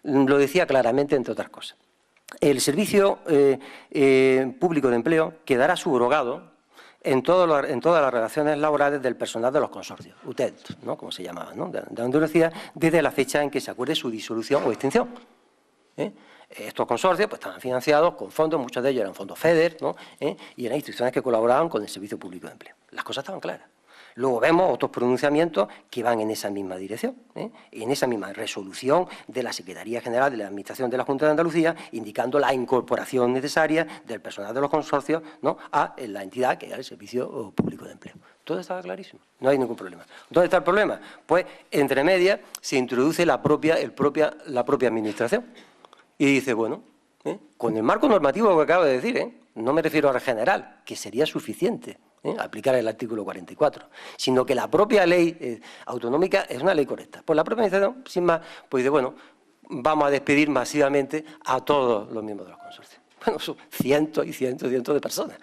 lo decía claramente, entre otras cosas. el servicio público de empleo quedará subrogado en todas las relaciones laborales del personal de los consorcios, UTED, ¿no?, como se llamaban, ¿no?, de Andalucía, desde la fecha en que se acuerde su disolución o extinción. Estos consorcios pues, estaban financiados con fondos, muchos de ellos eran fondos FEDER, ¿no?, y eran instituciones que colaboraban con el Servicio Público de Empleo. Las cosas estaban claras. Luego vemos otros pronunciamientos que van en esa misma dirección, en esa misma resolución de la Secretaría General de la Administración de la Junta de Andalucía, indicando la incorporación necesaria del personal de los consorcios, ¿no?, a la entidad que era el Servicio Público de Empleo. Todo estaba clarísimo, no hay ningún problema. ¿Dónde está el problema? Pues entre medias se introduce la propia Administración y dice, bueno, con el marco normativo que acabo de decir, no me refiero al general, que sería suficiente, aplicar el artículo 44, sino que la propia ley autonómica es una ley correcta. Pues la propia administración, sin más, pues dice, bueno, vamos a despedir masivamente a todos los miembros de los consorcios. Bueno, son cientos y cientos y cientos de personas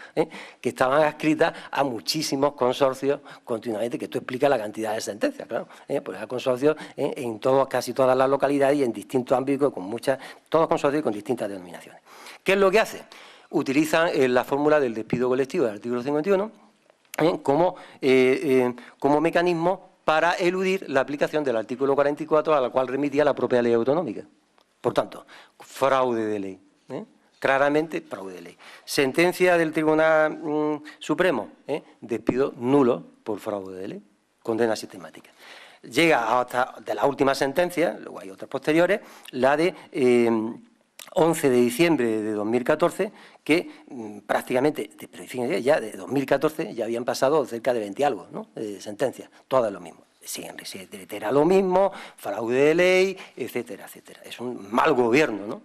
que estaban adscritas a muchísimos consorcios continuamente, que esto explica la cantidad de sentencias, claro. Pues hay consorcios en casi todas las localidades y en distintos ámbitos, todos consorcios con distintas denominaciones. ¿Qué es lo que hace? Utilizan la fórmula del despido colectivo del artículo 51 como mecanismo para eludir la aplicación del artículo 44 a la cual remitía la propia ley autonómica. Por tanto, fraude de ley. Claramente, fraude de ley. Sentencia del Tribunal Supremo, despido nulo por fraude de ley, condena sistemática. Llega hasta de la última sentencia, luego hay otras posteriores, la de 11 de diciembre de 2014, que prácticamente, ya de 2014, ya habían pasado cerca de 20 y algo, ¿no?, de sentencias, todas lo mismo. Siempre se reitera lo mismo, fraude de ley, etcétera, etcétera. Es un mal gobierno, ¿no?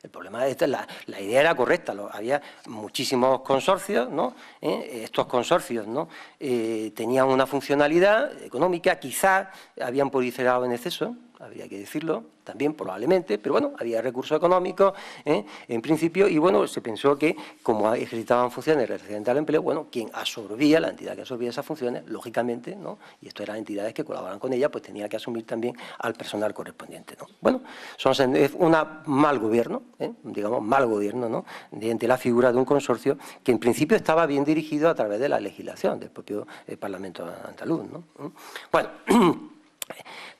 El problema es que la idea era correcta, había muchísimos consorcios, ¿no? Estos consorcios, ¿no?, tenían una funcionalidad económica, quizás habían proliferado en exceso, habría que decirlo, también probablemente, pero bueno, había recursos económicos en principio y bueno, se pensó que como ejercitaban funciones referentes al empleo, bueno, quien absorbía, la entidad que absorbía esas funciones, lógicamente, ¿no?, y esto eran entidades que colaboraban con ella, pues tenía que asumir también al personal correspondiente, ¿no? Bueno, es un mal gobierno, digamos, mal gobierno, ¿no?, mediante la figura de un consorcio que en principio estaba bien dirigido a través de la legislación del propio Parlamento andaluz, ¿no? Bueno,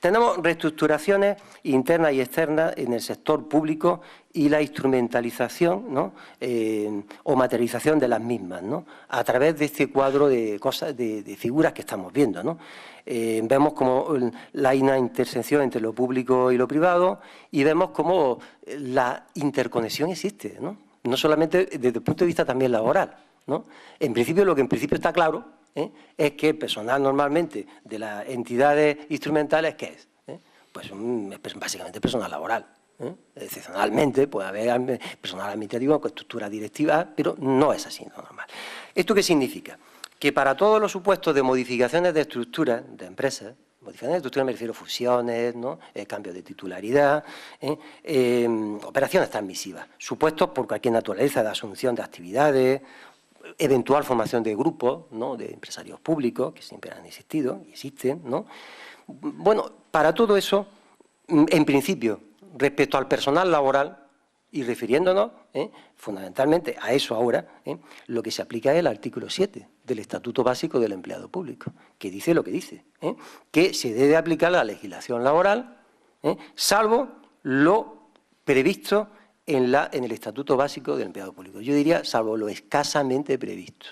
tenemos reestructuraciones internas y externas en el sector público y la instrumentalización, ¿no?, o materialización de las mismas, ¿no?, a través de este cuadro de cosas, de figuras que estamos viendo, ¿no? Vemos como la intersección entre lo público y lo privado y vemos como la interconexión existe, ¿no? No solamente desde el punto de vista también laboral, ¿no? En principio, lo que en principio está claro es que el personal normalmente de las entidades instrumentales, ¿qué es? Pues básicamente personal laboral. Excepcionalmente puede haber personal administrativo con estructura directiva, pero no es así, no normal. ¿Esto qué significa? Que para todos los supuestos de modificaciones de estructura de empresas, modificaciones de estructura me refiero a fusiones, ¿no?, cambios de titularidad, operaciones transmisivas, supuestos por cualquier naturaleza de asunción de actividades, eventual formación de grupos, ¿no?, de empresarios públicos, que siempre han existido y existen, ¿no? Bueno, para todo eso, en principio, respecto al personal laboral, y refiriéndonos fundamentalmente a eso ahora, lo que se aplica es el artículo 7 del Estatuto Básico del Empleado Público, que dice lo que dice, que se debe aplicar la legislación laboral, salvo lo previsto en el Estatuto Básico del Empleado Público. Yo diría, salvo lo escasamente previsto,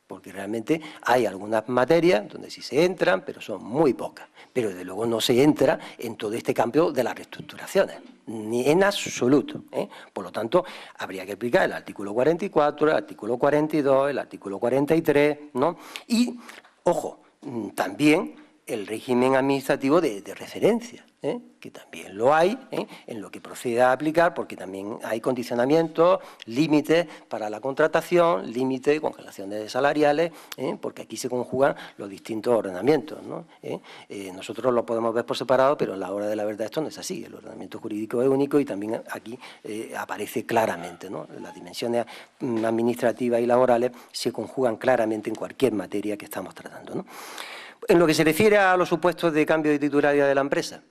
porque realmente hay algunas materias donde sí se entran, pero son muy pocas. Pero desde luego no se entra en todo este campo de las reestructuraciones, ni en absoluto. Por lo tanto, habría que aplicar el artículo 44, el artículo 42, el artículo 43, ¿no? Y, ojo, también el régimen administrativo de referencia, que también lo hay, en lo que procede a aplicar, porque también hay condicionamientos, límites para la contratación, límites, congelaciones salariales, porque aquí se conjugan los distintos ordenamientos, ¿no? Nosotros lo podemos ver por separado, pero en la hora de la verdad esto no es así. El ordenamiento jurídico es único y también aquí aparece claramente, ¿no? Las dimensiones administrativas y laborales se conjugan claramente en cualquier materia que estamos tratando, ¿no? En lo que se refiere a los supuestos de cambio de titularidad de la empresa,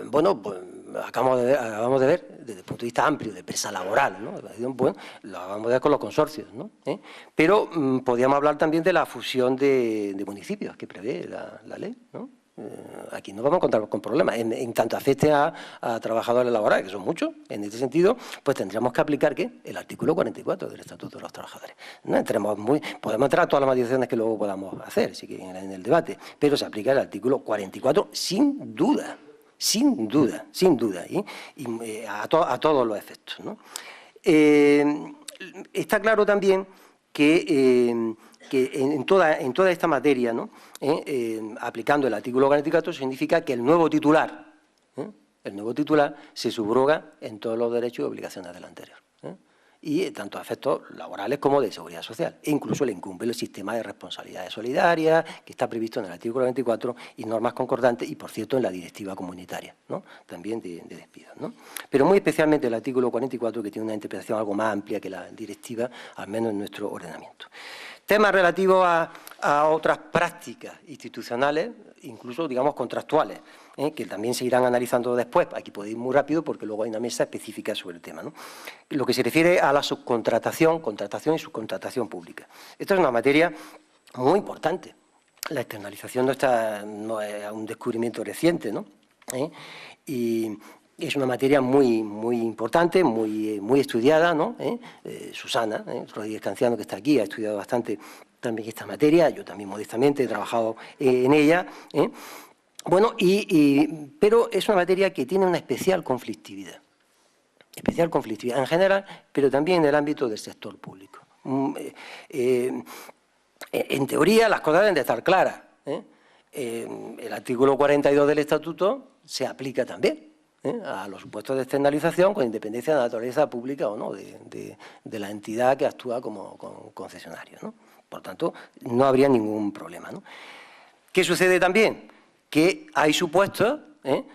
Bueno, pues acabamos de ver, desde el punto de vista amplio, de empresa laboral, ¿no? Bueno, lo acabamos de ver con los consorcios, ¿no? Pero podríamos hablar también de la fusión de municipios que prevé la ley, ¿no? Aquí no vamos a encontrar con problemas. En tanto afecte a trabajadores laborales, que son muchos, en este sentido, pues tendríamos que aplicar, ¿qué? El artículo 44 del Estatuto de los Trabajadores. No entremos podemos entrar a todas las matizaciones que luego podamos hacer, si quieren, en el debate, pero se aplica el artículo 44 sin duda, y a todos los efectos, ¿no? Está claro también que en toda esta materia, ¿no? Aplicando el artículo 44, significa que el nuevo titular se subroga en todos los derechos y obligaciones del anterior, y tanto a efectos laborales como de seguridad social, e incluso le incumbe el sistema de responsabilidades solidarias que está previsto en el artículo 24 y normas concordantes, y por cierto en la directiva comunitaria, ¿no? También de despidos, ¿no? Pero muy especialmente el artículo 44, que tiene una interpretación algo más amplia que la directiva, al menos en nuestro ordenamiento. Temas relativos a otras prácticas institucionales, incluso, digamos, contractuales, que también se irán analizando después. Aquí podéis ir muy rápido porque luego hay una mesa específica sobre el tema, ¿no? Lo que se refiere a la subcontratación, contratación y subcontratación pública. Esta es una materia muy importante. La externalización no es un descubrimiento reciente, ¿no? Y es una materia muy importante, muy estudiada, ¿no? Susana Rodríguez Canciano, que está aquí, ha estudiado bastante también esta materia. Yo también modestamente he trabajado en ella. Bueno, pero es una materia que tiene una especial conflictividad en general, pero también en el ámbito del sector público. En teoría las cosas deben de estar claras. El artículo 42 del Estatuto se aplica también a los supuestos de externalización, con independencia de la naturaleza pública o no de la entidad que actúa como concesionario, ¿no? Por tanto, no habría ningún problema, ¿no? ¿Qué sucede también? Que hay supuestos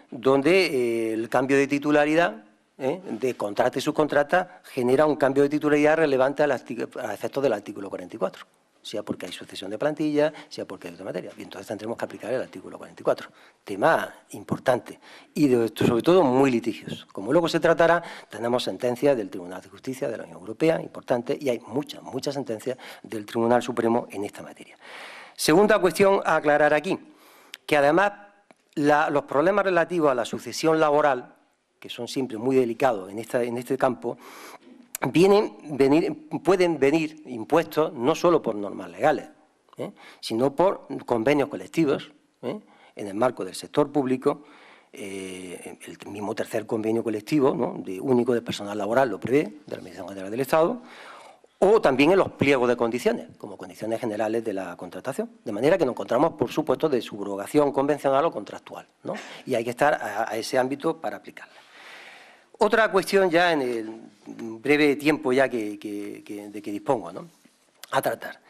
donde el cambio de titularidad de contrata y subcontrata genera un cambio de titularidad relevante a efectos del artículo 44. Sea porque hay sucesión de plantilla, sea porque hay otra materia. Y entonces tendremos que aplicar el artículo 44. Tema importante y sobre todo muy litigioso. Como luego se tratará, tenemos sentencias del Tribunal de Justicia de la Unión Europea, importante, y hay muchas sentencias del Tribunal Supremo en esta materia. Segunda cuestión a aclarar aquí, que además los problemas relativos a la sucesión laboral, que son siempre muy delicados en este campo, pueden venir impuestos no solo por normas legales, sino por convenios colectivos, en el marco del sector público. El mismo tercer convenio colectivo, ¿no?, único de personal laboral lo prevé, de la Administración General del Estado, o también en los pliegos de condiciones, como condiciones generales de la contratación. De manera que nos encontramos, por supuesto, de subrogación convencional o contractual, ¿no? Y hay que estar a ese ámbito para aplicarla. Otra cuestión ya en el breve tiempo ya de que dispongo, ¿no?, a tratar,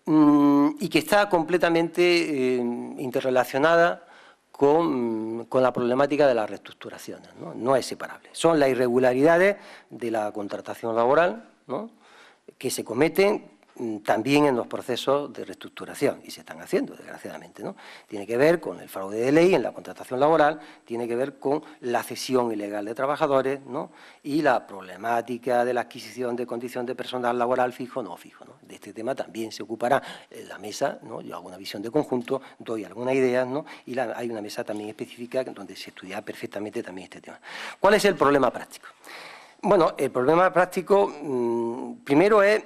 y que está completamente interrelacionada con la problemática de las reestructuraciones, ¿no? No es separable. Son las irregularidades de la contratación laboral, ¿no?, que se cometen también en los procesos de reestructuración, y se están haciendo, desgraciadamente, ¿no? Tiene que ver con el fraude de ley en la contratación laboral, tiene que ver con la cesión ilegal de trabajadores, ¿no?, y la problemática de la adquisición de condición de personal laboral fijo o no fijo, ¿no? De este tema también se ocupará la mesa, ¿no? Yo hago una visión de conjunto, doy algunas ideas, ¿no?, y hay una mesa también específica donde se estudia perfectamente también este tema. ¿Cuál es el problema práctico? Bueno, el problema práctico, primero es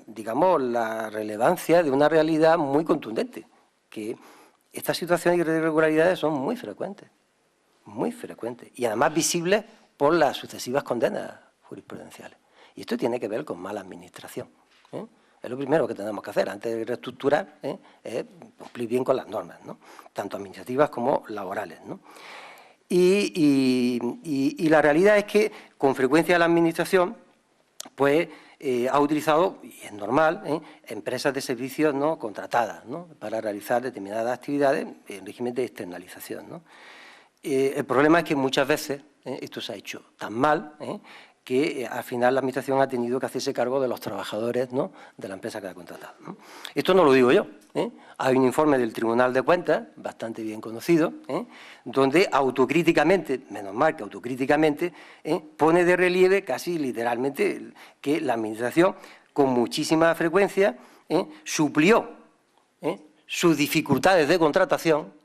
digamos, la relevancia de una realidad muy contundente, que estas situaciones de irregularidades son muy frecuentes, y además visibles por las sucesivas condenas jurisprudenciales. Y esto tiene que ver con mala administración, Es lo primero que tenemos que hacer antes de reestructurar, es cumplir bien con las normas, ¿no?, tanto administrativas como laborales, ¿no? Y la realidad es que con frecuencia la administración pues ha utilizado, y es normal, empresas de servicios no contratadas, ¿no?, para realizar determinadas actividades en régimen de externalización, ¿no? El problema es que muchas veces esto se ha hecho tan mal que al final la Administración ha tenido que hacerse cargo de los trabajadores, ¿no?, de la empresa que ha contratado, ¿no? Esto no lo digo yo, ¿eh? Hay un informe del Tribunal de Cuentas, bastante bien conocido, donde autocríticamente, menos mal que autocríticamente, pone de relieve casi literalmente que la Administración con muchísima frecuencia suplió sus dificultades de contratación,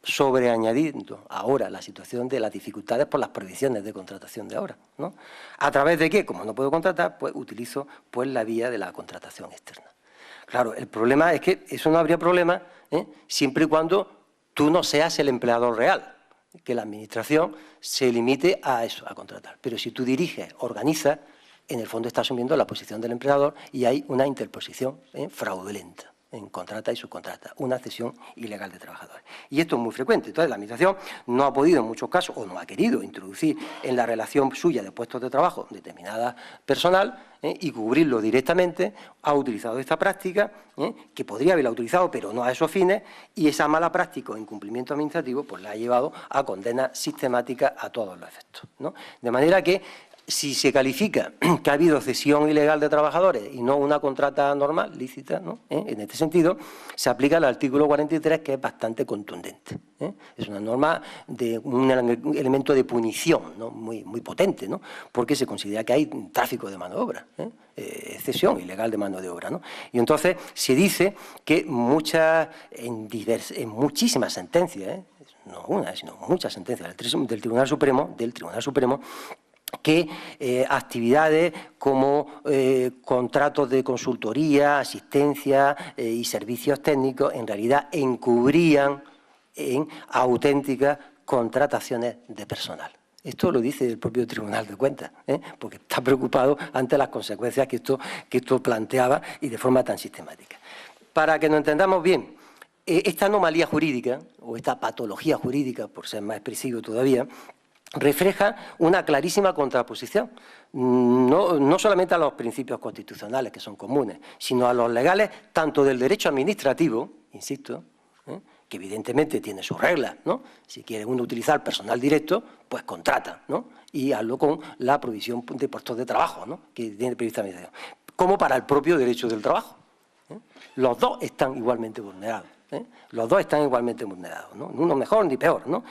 sobreañadiendo ahora la situación de las dificultades por las prohibiciones de contratación de ahora, ¿no? ¿A través de qué? Como no puedo contratar, pues utilizo pues la vía de la contratación externa. Claro, el problema es que eso no habría problema siempre y cuando tú no seas el empleador real, que la Administración se limite a eso, a contratar. Pero si tú diriges, organizas, en el fondo está asumiendo la posición del empleador y hay una interposición fraudulenta en contrata y subcontrata, una cesión ilegal de trabajadores. Y esto es muy frecuente. Entonces, la Administración no ha podido en muchos casos, o no ha querido introducir en la relación suya de puestos de trabajo determinada personal y cubrirlo directamente. Ha utilizado esta práctica, que podría haberla utilizado, pero no a esos fines, y esa mala práctica o incumplimiento administrativo pues la ha llevado a condenas sistemáticas a todos los efectos, ¿no? De manera que, si se califica que ha habido cesión ilegal de trabajadores y no una contrata normal, lícita, ¿no?, en este sentido, se aplica el artículo 43, que es bastante contundente. Es una norma de un elemento de punición, ¿no?, muy potente, ¿no?, porque se considera que hay tráfico de mano de obra, cesión ilegal de mano de obra, ¿no? Y entonces se dice que en muchísimas sentencias, no una, sino muchas sentencias del Tribunal Supremo, que actividades como contratos de consultoría, asistencia y servicios técnicos en realidad encubrían en auténticas contrataciones de personal. Esto lo dice el propio Tribunal de Cuentas, porque está preocupado ante las consecuencias que esto planteaba y de forma tan sistemática. Para que nos entendamos bien, esta anomalía jurídica, o esta patología jurídica, por ser más expresivo todavía, refleja una clarísima contraposición, no solamente a los principios constitucionales que son comunes, sino a los legales, tanto del derecho administrativo, insisto, que evidentemente tiene sus reglas, ¿no? Si quiere uno utilizar personal directo, pues contrata, ¿no?, y hazlo con la provisión de puestos de trabajo, ¿no?, que tiene prevista la Administración, como para el propio derecho del trabajo. Los dos están igualmente vulnerados. Los dos están igualmente vulnerados, ¿no? Uno mejor ni peor, ¿no?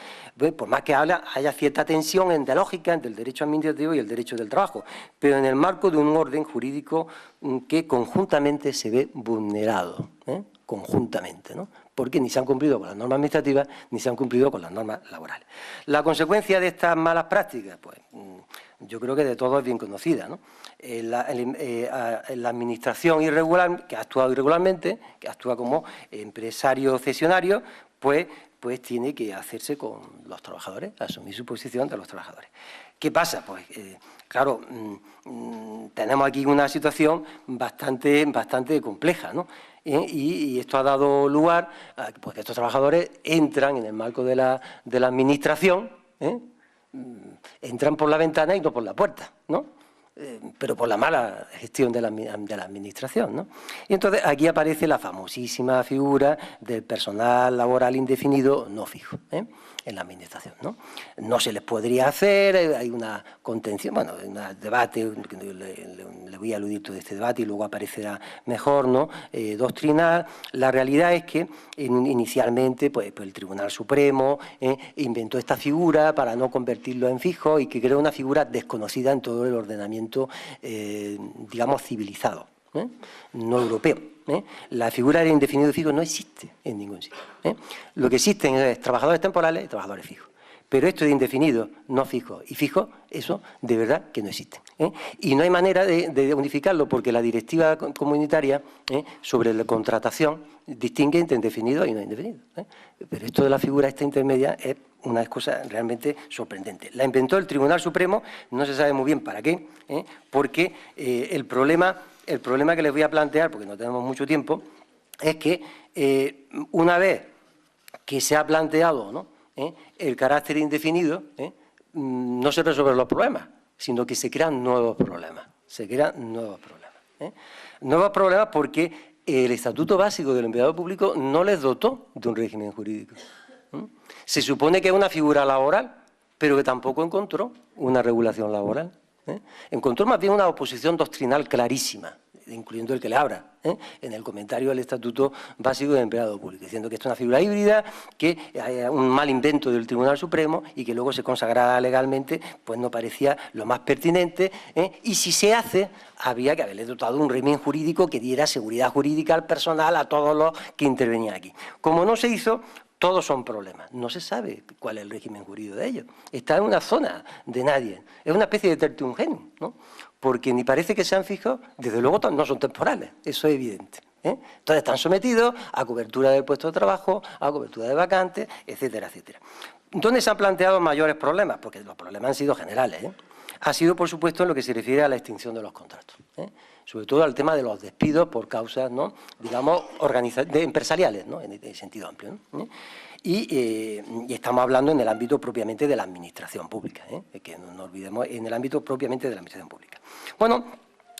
Por más que haya cierta tensión lógica entre el derecho administrativo y el derecho del trabajo, pero en el marco de un orden jurídico que conjuntamente se ve vulnerado, conjuntamente, ¿no?, porque ni se han cumplido con las normas administrativas ni se han cumplido con las normas laborales. La consecuencia de estas malas prácticas, pues yo creo que de todos es bien conocida, ¿no? La Administración irregular, que ha actuado irregularmente, que actúa como empresario cesionario, pues tiene que hacerse con los trabajadores, asumir su posición de los trabajadores. ¿Qué pasa? Pues, claro, tenemos aquí una situación bastante compleja, ¿no? Y esto ha dado lugar a pues, que estos trabajadores entran en el marco de la Administración, entran por la ventana y no por la puerta, ¿no? Pero por la mala gestión de la Administración, ¿no? Y entonces aquí aparece la famosísima figura del personal laboral indefinido no fijo, en la Administración, ¿no? No se les podría hacer, hay una contención, bueno, un debate, le voy a aludir todo este debate y luego aparecerá mejor, ¿no?, doctrinal. La realidad es que inicialmente pues el Tribunal Supremo inventó esta figura para no convertirlo en fijo y que creó una figura desconocida en todo el ordenamiento, digamos, civilizado, no europeo. La figura de indefinido fijo no existe en ningún sitio. Lo que existen es trabajadores temporales y trabajadores fijos. Pero esto de indefinido, no fijo y fijo, eso de verdad que no existe. Y no hay manera de unificarlo porque la directiva comunitaria sobre la contratación distingue entre indefinido y no indefinido. Pero esto de la figura esta intermedia es una cosa realmente sorprendente. La inventó el Tribunal Supremo, no se sabe muy bien para qué, porque el problema que les voy a plantear, porque no tenemos mucho tiempo, es que una vez que se ha planteado, ¿no?, el carácter indefinido, no se resuelven los problemas, sino que se crean nuevos problemas. Nuevos problemas porque el Estatuto Básico del Empleado Público no les dotó de un régimen jurídico. Se supone que es una figura laboral, pero que tampoco encontró una regulación laboral. Encontró más bien una oposición doctrinal clarísima, incluyendo el que le abra, en el comentario del Estatuto Básico del Empleado Público, diciendo que esto es una figura híbrida, que es un mal invento del Tribunal Supremo y que luego se consagrara legalmente, pues no parecía lo más pertinente, y si se hace, había que haberle dotado un régimen jurídico que diera seguridad jurídica al personal, a todos los que intervenían aquí. Como no se hizo, todos son problemas. No se sabe cuál es el régimen jurídico de ellos. Está en una zona de nadie. Es una especie de tertium genum, ¿no? Porque ni parece que se han fijado, desde luego no son temporales, eso es evidente. Entonces están sometidos a cobertura del puesto de trabajo, a cobertura de vacantes, etcétera, etcétera. ¿Dónde se han planteado mayores problemas? Porque los problemas han sido generales. Ha sido, por supuesto, en lo que se refiere a la extinción de los contratos. Sobre todo al tema de los despidos por causas, ¿no?, digamos, empresariales, ¿no?, en el sentido amplio, ¿no? Y estamos hablando en el ámbito propiamente de la administración pública, que no nos olvidemos, en el ámbito propiamente de la administración pública. Bueno,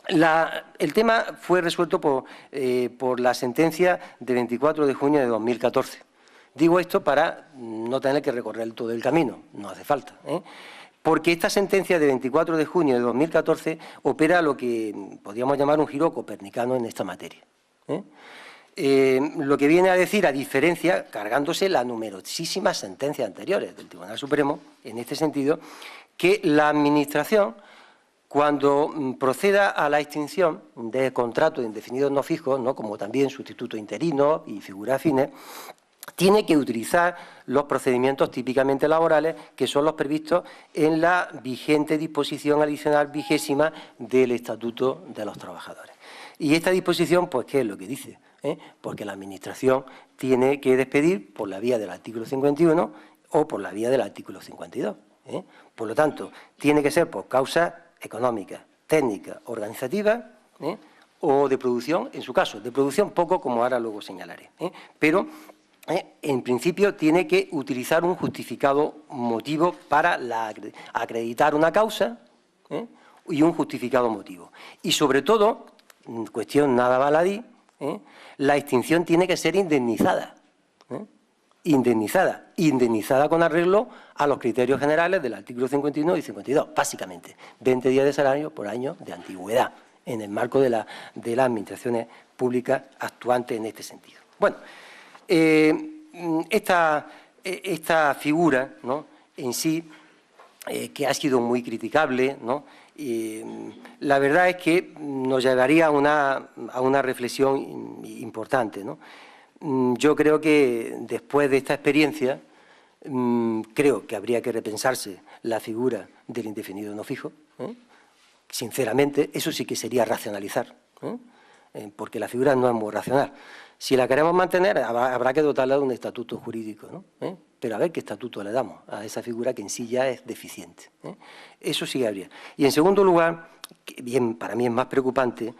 el tema fue resuelto por la sentencia de 24 de junio de 2014. Digo esto para no tener que recorrer todo el camino, no hace falta, porque esta sentencia de 24 de junio de 2014 opera lo que podríamos llamar un giro copernicano en esta materia. Lo que viene a decir, a diferencia, cargándose las numerosísimas sentencias anteriores del Tribunal Supremo, en este sentido, que la Administración, cuando proceda a la extinción de contratos indefinidos no fijos, ¿no?, como también sustituto interino y figuras afines, tiene que utilizar los procedimientos típicamente laborales que son los previstos en la vigente disposición adicional 20ª del Estatuto de los Trabajadores. Y esta disposición, pues, ¿qué es lo que dice? Porque la Administración tiene que despedir por la vía del artículo 51 o por la vía del artículo 52. Por lo tanto, tiene que ser por causas económicas, técnicas, organizativas, o de producción, en su caso, de producción poco, como ahora luego señalaré. Pero en principio tiene que utilizar un justificado motivo para acreditar una causa, y un justificado motivo. Y sobre todo, cuestión nada baladí, la extinción tiene que ser indemnizada. Indemnizada con arreglo a los criterios generales del artículo 51 y 52, básicamente 20 días de salario por año de antigüedad, en el marco de las administraciones públicas actuantes en este sentido. Bueno, esta figura, ¿no?, en sí, que ha sido muy criticable, ¿no?, la verdad es que nos llevaría a una reflexión importante, ¿no? Yo creo que después de esta experiencia, creo que habría que repensarse la figura del indefinido no fijo. Sinceramente, eso sí que sería racionalizar, porque la figura no es muy racional. Si la queremos mantener, habrá que dotarla de un estatuto jurídico, ¿no? Pero a ver qué estatuto le damos a esa figura que en sí ya es deficiente. Eso sí que habría. Y en segundo lugar, que bien, para mí es más preocupante,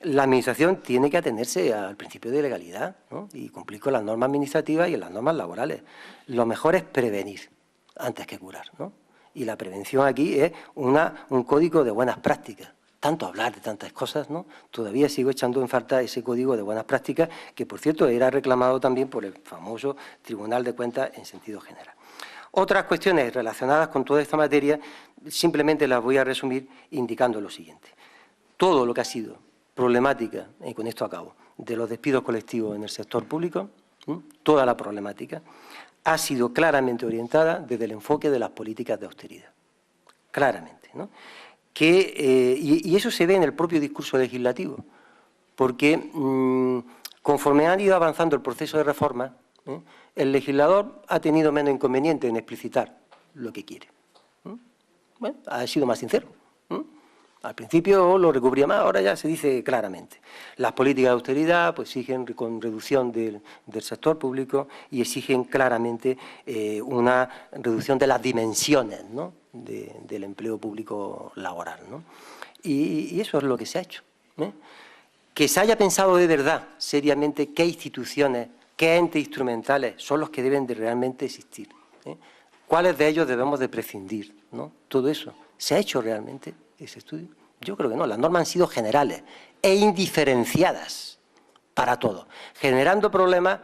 la Administración tiene que atenerse al principio de legalidad, ¿no?, y cumplir con las normas administrativas y las normas laborales. Lo mejor es prevenir antes que curar, ¿no? Y la prevención aquí es un código de buenas prácticas. Tanto hablar de tantas cosas, ¿no? Todavía sigo echando en falta ese código de buenas prácticas que, por cierto, era reclamado también por el famoso Tribunal de Cuentas en sentido general. Otras cuestiones relacionadas con toda esta materia simplemente las voy a resumir indicando lo siguiente. Todo lo que ha sido problemática, y con esto acabo, de los despidos colectivos en el sector público, toda la problemática, ha sido claramente orientada desde el enfoque de las políticas de austeridad. Claramente, ¿no? Y eso se ve en el propio discurso legislativo, porque conforme han ido avanzando el proceso de reforma, el legislador ha tenido menos inconveniente en explicitar lo que quiere. Bueno, ha sido más sincero. Al principio lo recubría más, ahora ya se dice claramente. Las políticas de austeridad pues exigen con reducción del sector público y exigen claramente una reducción de las dimensiones, ¿no?, del empleo público laboral, ¿no? Y eso es lo que se ha hecho. Que se haya pensado de verdad, seriamente, qué instituciones, qué entes instrumentales son los que deben de realmente existir, cuáles de ellos debemos de prescindir, ¿no? Todo eso. ¿Se ha hecho realmente ese estudio? Yo creo que no. Las normas han sido generales e indiferenciadas para todos, generando problemas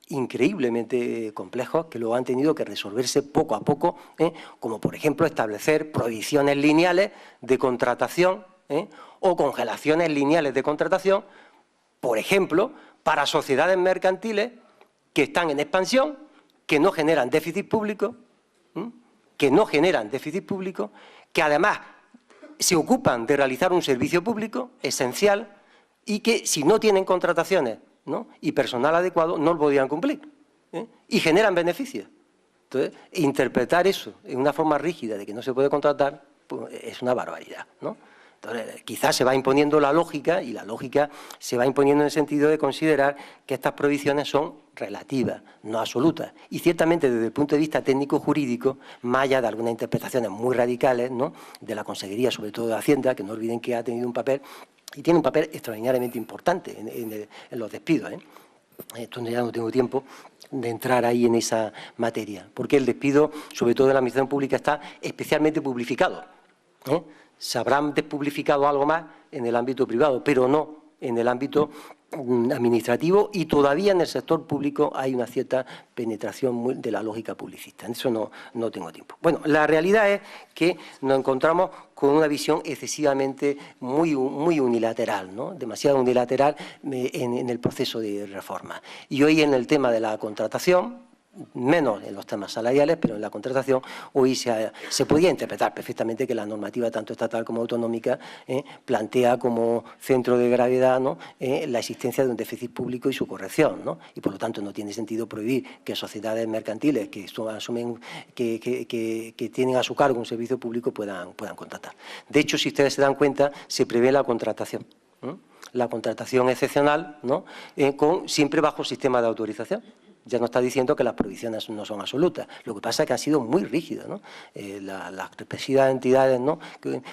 increíblemente complejos que luego han tenido que resolverse poco a poco, como por ejemplo establecer prohibiciones lineales de contratación o congelaciones lineales de contratación, por ejemplo, para sociedades mercantiles que están en expansión, que no generan déficit público, que además se ocupan de realizar un servicio público esencial y que si no tienen contrataciones, ¿no?, y personal adecuado, no lo podían cumplir, y generan beneficios. Entonces, interpretar eso en una forma rígida de que no se puede contratar, pues, es una barbaridad, ¿no? Entonces, quizás se va imponiendo la lógica, y la lógica se va imponiendo en el sentido de considerar que estas prohibiciones son relativas, no absolutas. Y ciertamente, desde el punto de vista técnico-jurídico, más allá de algunas interpretaciones muy radicales, ¿no?, de la Consejería, sobre todo de Hacienda, que no olviden que ha tenido un papel, y tiene un papel extraordinariamente importante en los despidos, Esto ya no tengo tiempo de entrar ahí en esa materia, porque el despido, sobre todo en la administración pública, está especialmente publificado, Se habrán despublificado algo más en el ámbito privado, pero no en el ámbito administrativo, y todavía en el sector público hay una cierta penetración de la lógica publicista. En eso no tengo tiempo. Bueno, la realidad es que nos encontramos con una visión excesivamente muy unilateral, ¿no?, demasiado unilateral en el proceso de reforma. Y hoy en el tema de la contratación, menos en los temas salariales, pero en la contratación hoy se podía interpretar perfectamente que la normativa tanto estatal como autonómica plantea como centro de gravedad, ¿no?, la existencia de un déficit público y su corrección, ¿no? Y por lo tanto no tiene sentido prohibir que sociedades mercantiles que asumen que tienen a su cargo un servicio público puedan contratar. De hecho, si ustedes se dan cuenta, se prevé la contratación. La contratación excepcional, ¿no?, siempre bajo sistema de autorización. Ya no está diciendo que las prohibiciones no son absolutas. Lo que pasa es que ha sido muy rígido, ¿no?, las respectivas entidades, ¿no?,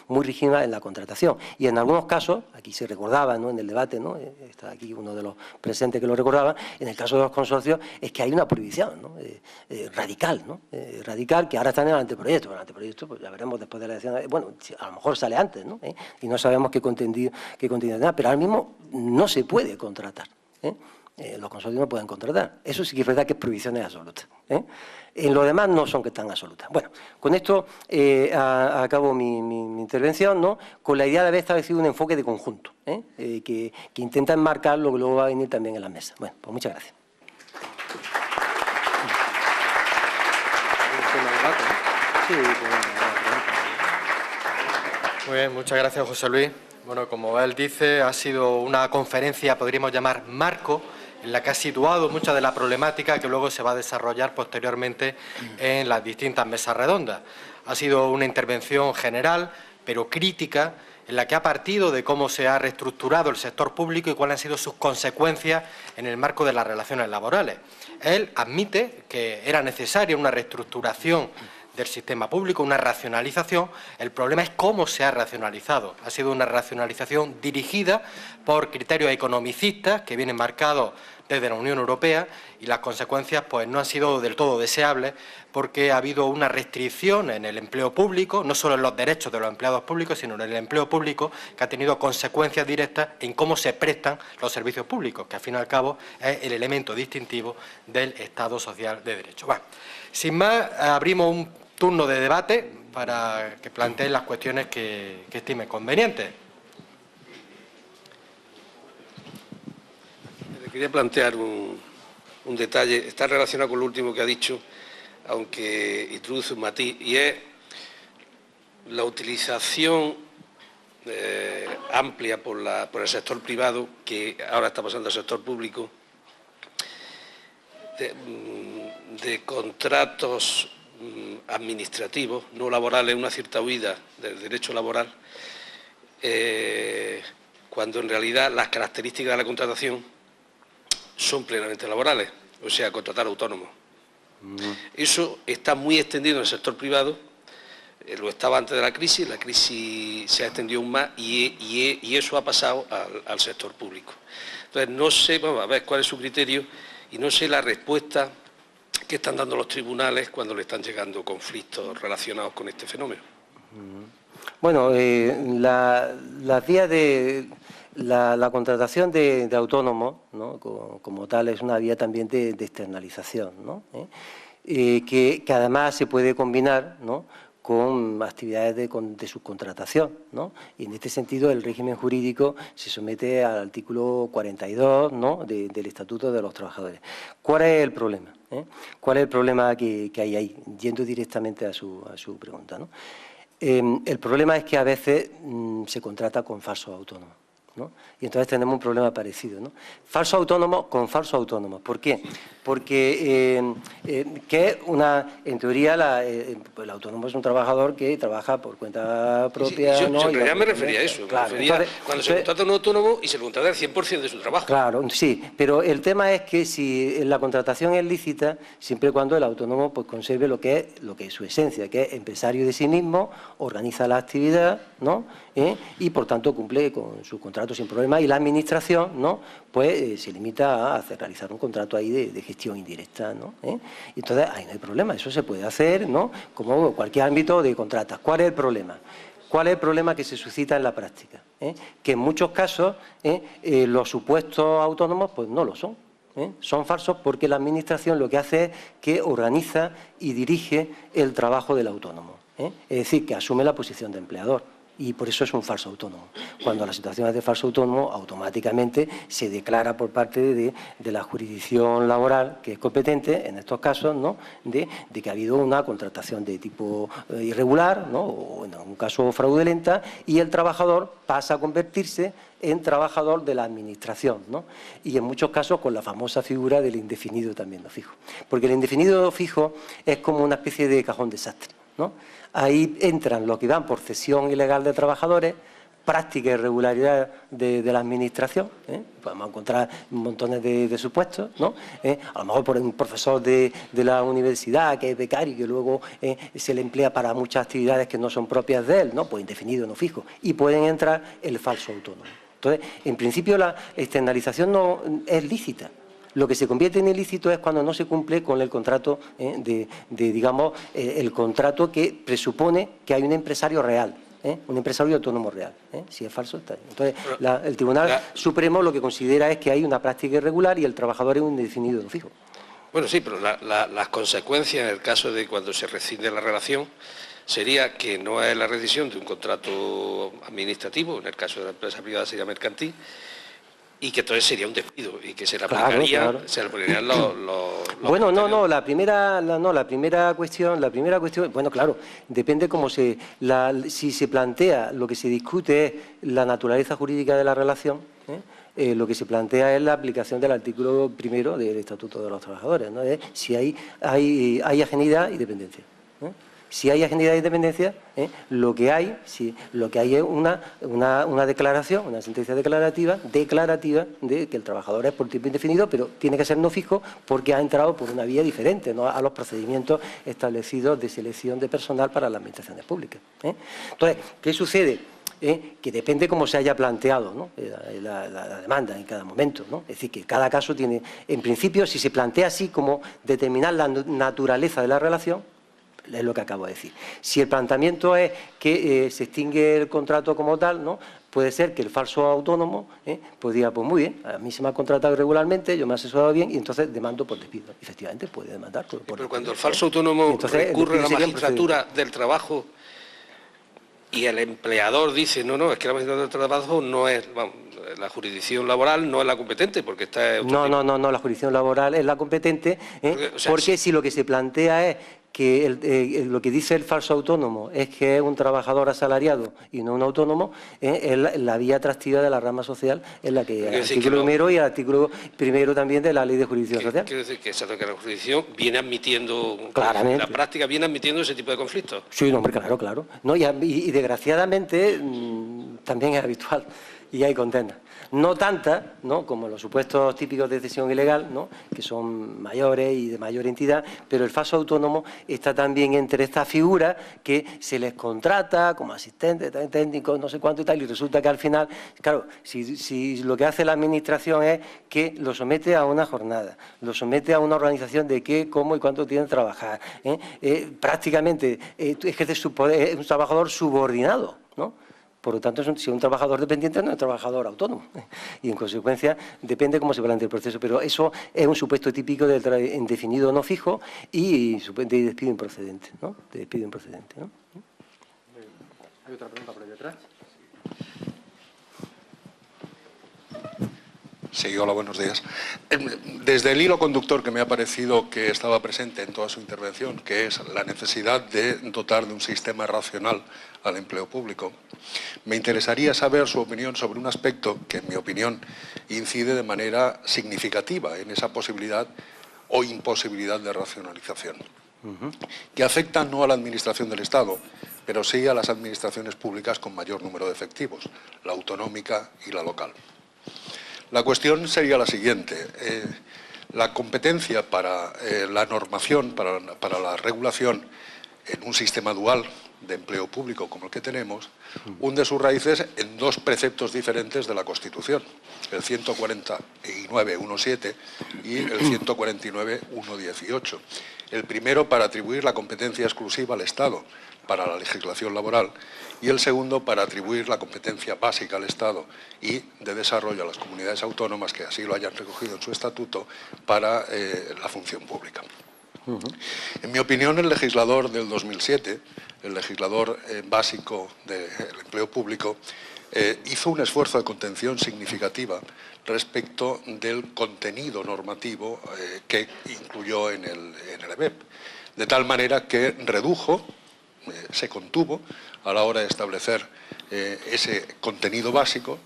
muy rígidas en la contratación. Y en algunos casos, aquí se recordaba, ¿no?, en el debate, ¿no?, está aquí uno de los presentes que lo recordaba, en el caso de los consorcios es que hay una prohibición, ¿no?, radical, ¿no?, radical, que ahora está en el anteproyecto. Pero el anteproyecto, pues ya veremos después de la elección. Bueno, a lo mejor sale antes, ¿no?, y no sabemos qué contenido tendrá, pero ahora mismo no se puede contratar, los consorcios no pueden contratar. Eso sí que es verdad que es prohibiciones absolutas. En lo demás no son que tan absolutas. Bueno, con esto acabo mi intervención, ¿no?, con la idea de haber establecido un enfoque de conjunto, que intenta enmarcar lo que luego va a venir también en la mesa. Bueno, pues muchas gracias. Muy bien, muchas gracias, José Luis. Bueno, como él dice, ha sido una conferencia, podríamos llamar marco, en la que ha situado mucha de la problemática que luego se va a desarrollar posteriormente en las distintas mesas redondas. Ha sido una intervención general, pero crítica, en la que ha partido de cómo se ha reestructurado el sector público y cuáles han sido sus consecuencias en el marco de las relaciones laborales. Él admite que era necesaria una reestructuración del sistema público, una racionalización. El problema es cómo se ha racionalizado. Ha sido una racionalización dirigida por criterios economicistas que vienen marcados desde la Unión Europea, y las consecuencias pues no han sido del todo deseables, porque ha habido una restricción en el empleo público, no solo en los derechos de los empleados públicos, sino en el empleo público, que ha tenido consecuencias directas en cómo se prestan los servicios públicos, que al fin y al cabo es el elemento distintivo del Estado social de derecho. Bueno, sin más, abrimos un turno de debate para que planteen las cuestiones que estimen convenientes. Quería plantear un detalle, está relacionado con lo último que ha dicho, aunque introduce un matiz, y es la utilización amplia por el sector privado, que ahora está pasando al sector público, de contratos administrativos, no laborales, una cierta huida del derecho laboral, cuando en realidad las características de la contratación son plenamente laborales, o sea, contratar autónomos. Eso está muy extendido en el sector privado, lo estaba antes de la crisis se ha extendido aún más y eso ha pasado al sector público. Entonces, no sé, vamos a ver cuál es su criterio y no sé la respuesta que están dando los tribunales cuando le están llegando conflictos relacionados con este fenómeno. Bueno, las vías de La contratación de autónomos, ¿no?, como tal, es una vía también de externalización, ¿no? Que además se puede combinar, ¿no?, con actividades de subcontratación, ¿no? Y en este sentido el régimen jurídico se somete al artículo 42, ¿no?, del Estatuto de los Trabajadores. ¿Cuál es el problema? ¿Cuál es el problema que hay ahí? Yendo directamente a su pregunta, ¿no? El problema es que a veces se contrata con falsos autónomos, ¿no? Y entonces tenemos un problema parecido, ¿no? Falso autónomo con falso autónomo. ¿Por qué? Porque que en teoría el autónomo es un trabajador que trabaja por cuenta propia. Sí, ¿no? yo en realidad me refería a eso. Claro, me refería cuando se contrata un autónomo y se le contrata el 100% de su trabajo. Claro, sí, pero el tema es que si la contratación es lícita, siempre y cuando el autónomo pues conserve lo que es su esencia, que es empresario de sí mismo, organiza la actividad, ¿no? Y por tanto cumple con su contrato sin problema, y la administración, ¿no?, pues se limita a realizar un contrato ahí de gestión indirecta, ¿no? Entonces ahí no hay problema, eso se puede hacer, ¿no?, como cualquier ámbito de contratas. ¿Cuál es el problema? ¿Cuál es el problema que se suscita en la práctica? Que en muchos casos los supuestos autónomos pues no lo son. Son falsos porque la administración lo que hace es que organiza y dirige el trabajo del autónomo. Es decir, que asume la posición de empleador. Y por eso es un falso autónomo. Cuando la situación es de falso autónomo, automáticamente se declara por parte de la jurisdicción laboral, que es competente en estos casos, ¿no?, de que ha habido una contratación de tipo irregular, ¿no?, o en algún caso fraudulenta, y el trabajador pasa a convertirse en trabajador de la administración, ¿no? Y en muchos casos con la famosa figura del indefinido también no fijo. Porque el indefinido fijo es como una especie de cajón desastre, ¿no? Ahí entran los que van por cesión ilegal de trabajadores, práctica irregularidad de la administración, podemos encontrar montones de supuestos, ¿no? A lo mejor por un profesor de la universidad que es becario y que luego se le emplea para muchas actividades que no son propias de él, ¿no? Pues indefinido, no fijo. Y pueden entrar el falso autónomo. Entonces, en principio la externalización no es lícita. Lo que se convierte en ilícito es cuando no se cumple con el contrato, digamos, el contrato que presupone que hay un empresario real, un empresario autónomo real. Si es falso, está ahí. Entonces, el Tribunal Supremo lo que considera es que hay una práctica irregular y el trabajador es un indefinido no fijo. Bueno, sí, pero las consecuencias en el caso de cuando se rescinde la relación sería que no es la rescisión de un contrato administrativo, en el caso de la empresa privada sería mercantil, y que entonces sería un despido y que se le aplicarían, se le aplicarían los bueno, la primera cuestión, bueno, claro, depende cómo si se plantea, lo que se discute es la naturaleza jurídica de la relación, lo que se plantea es la aplicación del artículo 1 del Estatuto de los Trabajadores, ¿no? Si hay ajenidad y dependencia. Si hay ajenidad e independencia, lo que hay es una declaración, una sentencia declarativa de que el trabajador es por tiempo indefinido, pero tiene que ser no fijo porque ha entrado por una vía diferente, ¿no?, a los procedimientos establecidos de selección de personal para las administraciones públicas. Entonces, ¿qué sucede? Que depende cómo se haya planteado, ¿no?, la demanda en cada momento, ¿no? Es decir, que cada caso tiene, en principio, si se plantea así como determinar la naturaleza de la relación, es lo que acabo de decir. Si el planteamiento es que se extingue el contrato como tal, ¿no?, puede ser que el falso autónomo pues diga, pues muy bien, a mí se me ha contratado irregularmente, yo me he asesorado bien y entonces demando por despido. Efectivamente, puede demandar por Pero despido. cuando el falso autónomo recurre a la magistratura del trabajo y el empleador dice, no, es que la magistratura del trabajo no es, vamos, la jurisdicción laboral no es la competente porque está... No, la jurisdicción laboral es la competente, porque si lo que se plantea es que lo que dice el falso autónomo es que es un trabajador asalariado y no un autónomo, es la vía atractiva de la rama social, es la que el artículo 1 y el artículo 1 también de la Ley de Jurisdicción Social. Quiero decir que la jurisdicción viene admitiendo, claramente, la práctica viene admitiendo ese tipo de conflictos. Sí, hombre, claro. No, y desgraciadamente también es habitual y hay condenas. No tantas, ¿no?, como los supuestos típicos de cesión ilegal, ¿no?, que son mayores y de mayor entidad, pero el falso autónomo está también entre estas figuras que se les contrata como asistentes técnicos, no sé cuánto y tal, y resulta que al final, claro, si lo que hace la administración es que lo somete a una jornada, lo somete a una organización de qué, cómo y cuánto tiene que trabajar, prácticamente ejerce su poder, es un trabajador subordinado, ¿no?, Por lo tanto, si un trabajador dependiente no es un trabajador autónomo. Y, en consecuencia, depende cómo se plantee el proceso. Pero eso es un supuesto típico del indefinido no fijo y de despido improcedente, ¿no? De despido improcedente, ¿no? ¿Hay otra pregunta por ahí detrás? Sí, hola, buenos días. Desde el hilo conductor que me ha parecido que estaba presente en toda su intervención, que es la necesidad de dotar de un sistema racional al empleo público, me interesaría saber su opinión sobre un aspecto que, en mi opinión, incide de manera significativa en esa posibilidad o imposibilidad de racionalización, que afecta no a la Administración del Estado, pero sí a las administraciones públicas con mayor número de efectivos, la autonómica y la local. La cuestión sería la siguiente. La competencia para la normación, para la regulación en un sistema dual de empleo público como el que tenemos, hunde sus raíces en dos preceptos diferentes de la Constitución, el 149.1.7 y el 149.1.18. El primero para atribuir la competencia exclusiva al Estado para la legislación laboral y el segundo para atribuir la competencia básica al Estado y de desarrollo a las comunidades autónomas que así lo hayan recogido en su estatuto para la función pública. En mi opinión, el legislador del 2007, el legislador básico del empleo público, hizo un esfuerzo de contención significativa respecto del contenido normativo que incluyó en el EBEP, de tal manera que redujo, se contuvo a la hora de establecer ese contenido básico,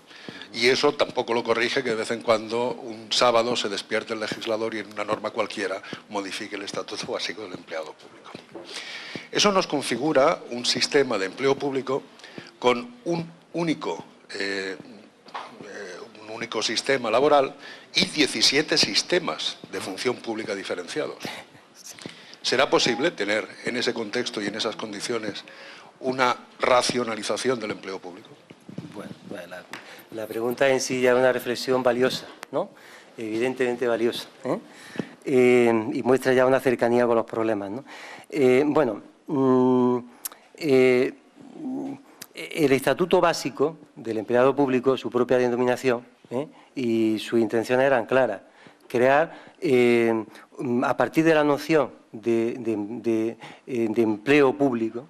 y eso tampoco lo corrige que de vez en cuando un sábado se despierte el legislador y en una norma cualquiera modifique el estatuto básico del empleado público. Eso nos configura un sistema de empleo público con un único sistema laboral y 17 sistemas de función pública diferenciados. ¿Será posible tener en ese contexto y en esas condiciones una racionalización del empleo público? Bueno, la pregunta en sí ya es una reflexión valiosa, ¿no? Evidentemente valiosa, y muestra ya una cercanía con los problemas, ¿no? El Estatuto Básico del Empleado Público, su propia denominación, y sus intenciones eran claras: crear, a partir de la noción de empleo público,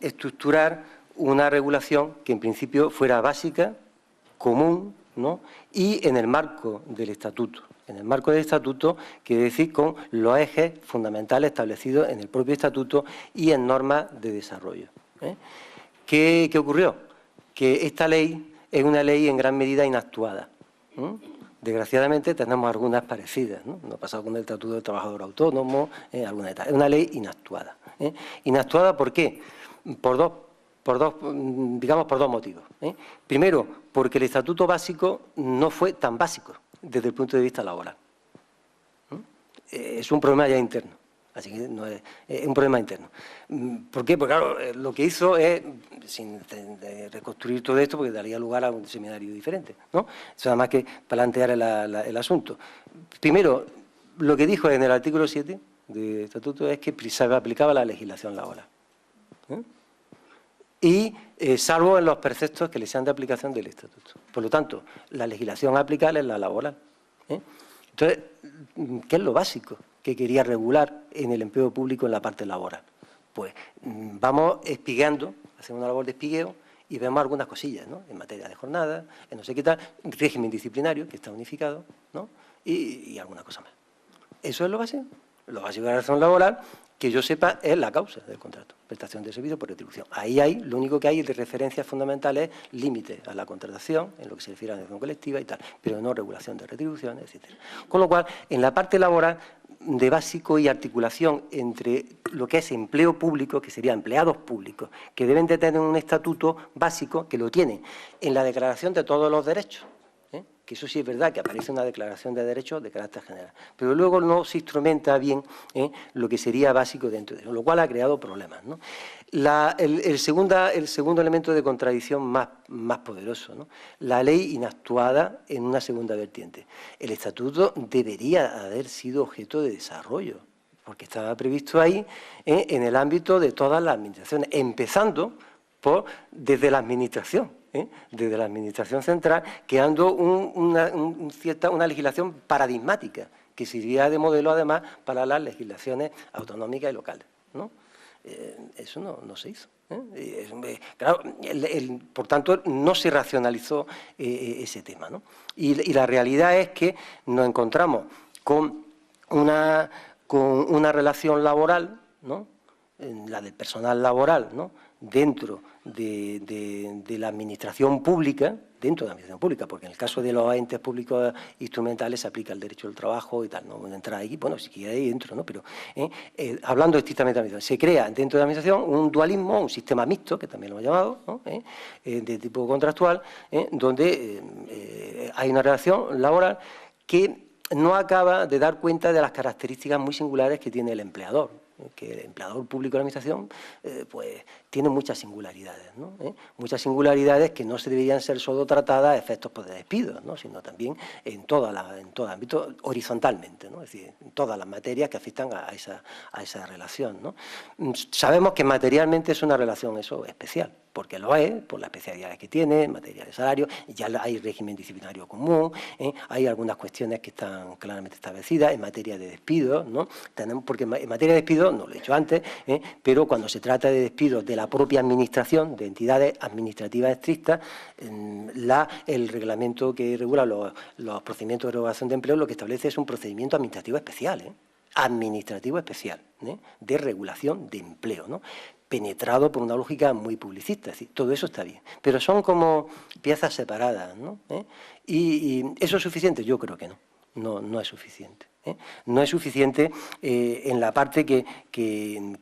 estructurar una regulación que en principio fuera básica, común, ¿no? Y en el marco del Estatuto. En el marco del Estatuto, quiere decir con los ejes fundamentales establecidos en el propio Estatuto y en normas de desarrollo. ¿Qué ocurrió? Que esta ley es una ley en gran medida inactuada. Desgraciadamente tenemos algunas parecidas, ¿no? No ha pasado con el Estatuto del Trabajador Autónomo, alguna de es una ley inactuada. ¿Inactuada por qué? Por dos motivos. Primero, porque el Estatuto Básico no fue tan básico desde el punto de vista laboral. Es un problema ya interno, así que no es un problema interno. ¿Por qué? Porque claro, lo que hizo es, sin reconstruir todo esto, porque daría lugar a un seminario diferente, ¿no? Eso nada más que plantear el asunto. Primero, lo que dijo en el artículo 7 del Estatuto es que se aplicaba la legislación laboral. Y salvo en los preceptos que le sean de aplicación del Estatuto. Por lo tanto, la legislación aplicable es la laboral. Entonces, ¿qué es lo básico que quería regular en el empleo público en la parte laboral? Pues vamos espigueando, hacemos una labor de espigueo y vemos algunas cosillas, ¿no? En materia de jornada, en no sé qué tal, régimen disciplinario, que está unificado, ¿no? Y alguna cosa más. Eso es lo básico. Lo básico de la relación laboral, que yo sepa, es la causa del contrato, prestación de servicio por retribución. Ahí lo único que hay de referencias fundamentales es límites a la contratación, en lo que se refiere a la negociación colectiva y tal, pero no regulación de retribuciones, etcétera. Con lo cual, en la parte laboral, de básico y articulación entre lo que es empleo público, que sería empleados públicos, que deben de tener un estatuto básico, que lo tienen en la Declaración de Todos los Derechos, que eso sí es verdad, que aparece una declaración de derechos de carácter general, pero luego no se instrumenta bien lo que sería básico dentro de eso, lo cual ha creado problemas, ¿no? El segundo elemento de contradicción más poderoso, ¿no? La ley inactuada en una segunda vertiente. El Estatuto debería haber sido objeto de desarrollo porque estaba previsto ahí en el ámbito de todas las administraciones, empezando desde la administración. Desde la Administración central, creando una legislación paradigmática que sirviera de modelo, además, para las legislaciones autonómicas y locales, ¿no? Eso no se hizo. Claro, por tanto, no se racionalizó ese tema, ¿no? Y la realidad es que nos encontramos con una relación laboral, ¿no? La del personal laboral, ¿no? Dentro de la administración pública, porque en el caso de los entes públicos instrumentales se aplica el derecho del trabajo y tal, no voy a entrar ahí, bueno, si quiere ahí entro, ¿no? Pero hablando estrictamente de administración, se crea dentro de la administración un dualismo, un sistema mixto, que también lo hemos llamado, ¿no? De tipo contractual, donde hay una relación laboral que no acaba de dar cuenta de las características muy singulares que tiene el empleador, que el empleador público de la administración pues tiene muchas singularidades, ¿no? Muchas singularidades que no se deberían ser solo tratadas a efectos de despidos, ¿no? Sino también en todo ámbito horizontalmente, ¿no? Es decir, en todas las materias que afectan a esa relación, ¿no? Sabemos que materialmente es una relación especial, porque lo es, por las especialidades que tiene, en materia de salario, ya hay régimen disciplinario común, hay algunas cuestiones que están claramente establecidas en materia de despidos, ¿no? Porque en materia de despidos, no lo he dicho antes, pero cuando se trata de despidos de la propia administración, de entidades administrativas estrictas, el reglamento que regula los procedimientos de regulación de empleo lo que establece es un procedimiento administrativo especial, de regulación de empleo, ¿no? Penetrado por una lógica muy publicista, es decir, todo eso está bien, pero son como piezas separadas, ¿no? ¿Y eso es suficiente? Yo creo que no es suficiente. No es suficiente en la parte que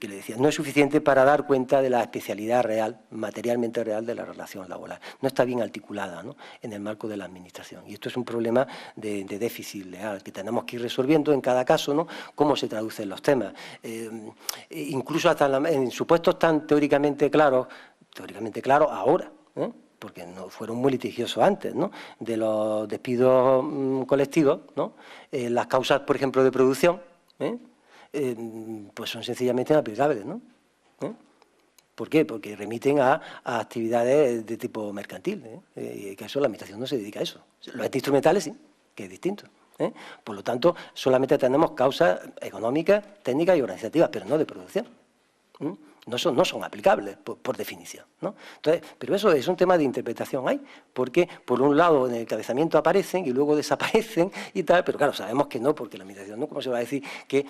le decía, no es suficiente para dar cuenta de la especialidad real, materialmente real de la relación laboral. No está bien articulada, ¿no? En el marco de la administración. Y esto es un problema de déficit legal que tenemos que ir resolviendo en cada caso, ¿no? Cómo se traducen los temas. Incluso hasta en supuestos tan teóricamente claros ahora, porque no fueron muy litigiosos antes, ¿no? De los despidos colectivos, ¿no? Las causas, por ejemplo, de producción, pues son sencillamente inaplicables, ¿no? ¿Por qué? Porque remiten a actividades de tipo mercantil, que eso la administración no se dedica a eso. Los entes instrumentales sí, que es distinto. Por lo tanto, solamente tenemos causas económicas, técnicas y organizativas, pero no de producción. No son aplicables, por definición, ¿no? Entonces, pero eso es un tema de interpretación ahí, porque por un lado en el encabezamiento aparecen y luego desaparecen y tal, pero claro, sabemos que no, porque la administración, ¿no? ¿Cómo se va a decir que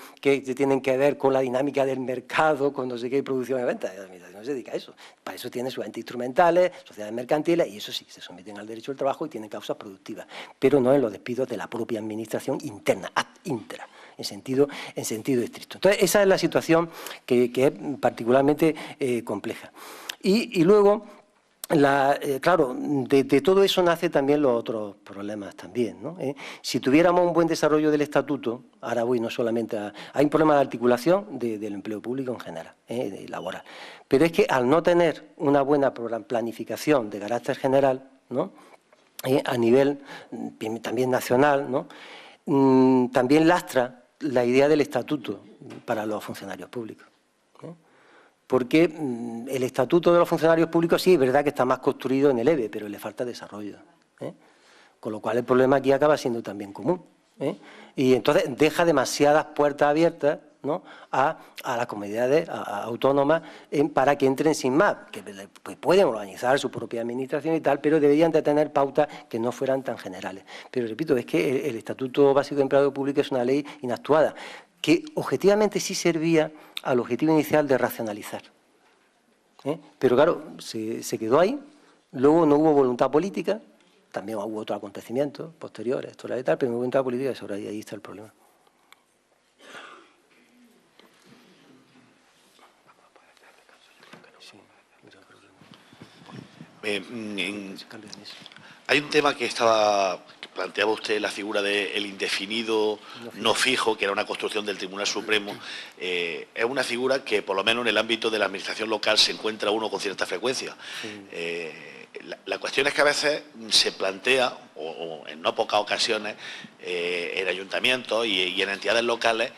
tienen que ver con la dinámica del mercado, con no sé qué, producción y venta? La administración no se dedica a eso. Para eso tiene sus entes instrumentales, sociedades mercantiles, y eso sí, se someten al derecho del trabajo y tienen causas productivas, pero no en los despidos de la propia administración interna, ad intra, en sentido estricto. Entonces, esa es la situación que es particularmente compleja. Y luego, claro, de todo eso nace también los otros problemas también, ¿no? Si tuviéramos un buen desarrollo del estatuto, ahora voy no solamente hay un problema de articulación del empleo público en general, laboral, pero es que al no tener una buena planificación de carácter general, ¿no? A nivel también nacional, ¿no? También lastra la idea del estatuto para los funcionarios públicos. Porque el estatuto de los funcionarios públicos sí es verdad que está más construido en el EVE, pero le falta desarrollo. Con lo cual el problema aquí acaba siendo también común. Y entonces deja demasiadas puertas abiertas, ¿no? a las comunidades autónomas para que entren sin más, que pueden organizar su propia administración y tal, pero deberían de tener pautas que no fueran tan generales. Pero repito, es que el Estatuto Básico de Empleado Público es una ley inactuada, que objetivamente sí servía al objetivo inicial de racionalizar. Pero claro, se quedó ahí, luego no hubo voluntad política, también hubo otros acontecimientos posteriores, y tal, pero no hubo voluntad política, y ahí está el problema. Hay un tema que planteaba usted, la figura del indefinido no fijo, que era una construcción del Tribunal Supremo. Es una figura que, por lo menos en el ámbito de la administración local, se encuentra uno con cierta frecuencia. La cuestión es que a veces se plantea, o en no pocas ocasiones, en ayuntamientos y en entidades locales,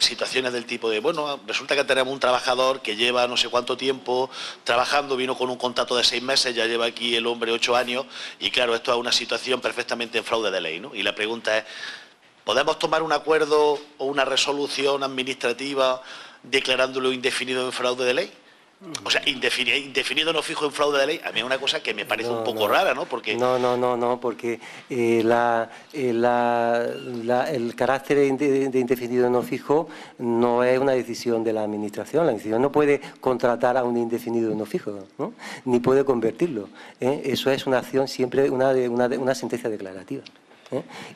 situaciones del tipo de, bueno, resulta que tenemos un trabajador que lleva no sé cuánto tiempo trabajando, vino con un contrato de 6 meses, ya lleva aquí el hombre 8 años, y claro, esto es una situación perfectamente en fraude de ley, ¿no? Y la pregunta es, ¿podemos tomar un acuerdo o una resolución administrativa declarándolo indefinido en fraude de ley? O sea, indefinido no fijo en fraude de ley, a mí es una cosa que me parece un poco rara, ¿no? Porque porque el carácter de indefinido no fijo no es una decisión de la Administración. La Administración no puede contratar a un indefinido no fijo, ¿no? Ni puede convertirlo, ¿eh? Eso es una acción siempre, una sentencia declarativa.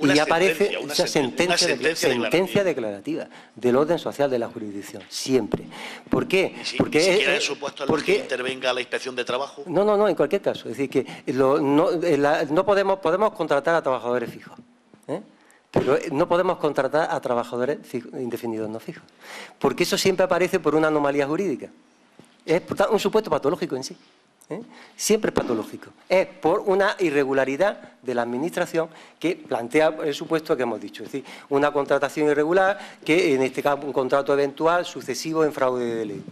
Y aparece una sentencia declarativa del orden social de la jurisdicción, siempre. ¿Por qué? Porque ni siquiera es supuesto en los que intervenga la Inspección de Trabajo. No, en cualquier caso. Es decir, que no podemos contratar a trabajadores fijos, ¿eh? Pero no podemos contratar a trabajadores indefinidos no fijos, porque eso siempre aparece por una anomalía jurídica. Es un supuesto patológico en sí. Siempre es patológico. Es por una irregularidad de la Administración que plantea el supuesto que hemos dicho. Es decir, una contratación irregular que, en este caso, un contrato eventual sucesivo en fraude de ley.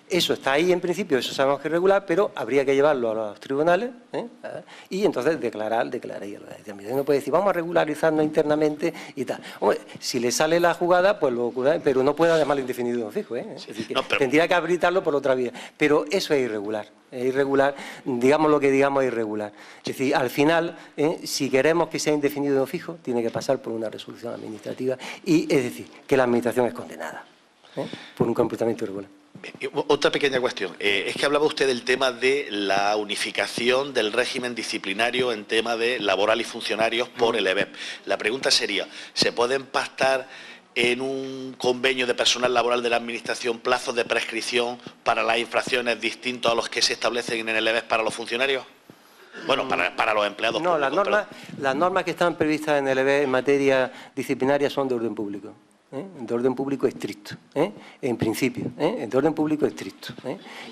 Eso está ahí en principio, eso sabemos que es irregular, pero habría que llevarlo a los tribunales y entonces declarar. No puede decir, vamos a regularizarnos internamente y tal. Hombre, si le sale la jugada, pues lo ocurre, pero no puede llamarlo indefinido no fijo. Es decir, que tendría que habilitarlo por otra vía. Pero eso es irregular. Es irregular, digamos lo que digamos, es irregular. Es decir, al final, si queremos que sea indefinido no fijo, tiene que pasar por una resolución administrativa y, es decir, que la Administración es condenada por un comportamiento irregular. Otra pequeña cuestión. Es que hablaba usted del tema de la unificación del régimen disciplinario en tema de laboral y funcionarios por el EBEP. La pregunta sería, ¿se pueden pactar en un convenio de personal laboral de la Administración plazos de prescripción para las infracciones distintos a los que se establecen en el EBEP para los funcionarios? Bueno, para los empleados públicos. No, las normas que están previstas en el EBEP en materia disciplinaria son de orden público. De orden público estricto, en principio, de orden público estricto.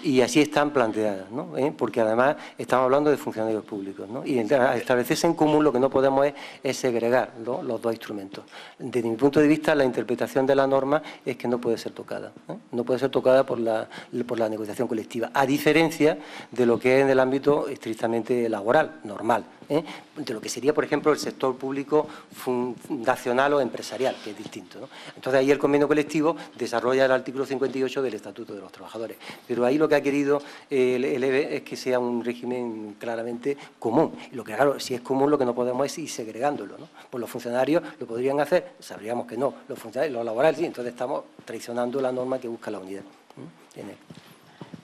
Y así están planteadas, ¿no? Porque además estamos hablando de funcionarios públicos, ¿no? Y al establecerse en común lo que no podemos es segregar, ¿no?, los dos instrumentos. Desde mi punto de vista, la interpretación de la norma es que no puede ser tocada, no puede ser tocada por la negociación colectiva, a diferencia de lo que es en el ámbito estrictamente laboral, normal, de lo que sería, por ejemplo, el sector público fundacional o empresarial, que es distinto, ¿no? Entonces, ahí el convenio colectivo desarrolla el artículo 58 del Estatuto de los Trabajadores. Pero ahí lo que ha querido el EBE es que sea un régimen claramente común. Y lo que, claro, si es común, lo que no podemos es ir segregándolo, ¿no? Pues los funcionarios lo podrían hacer, sabríamos que no. Los funcionarios, los laborales, sí. Entonces, estamos traicionando la norma que busca la unidad.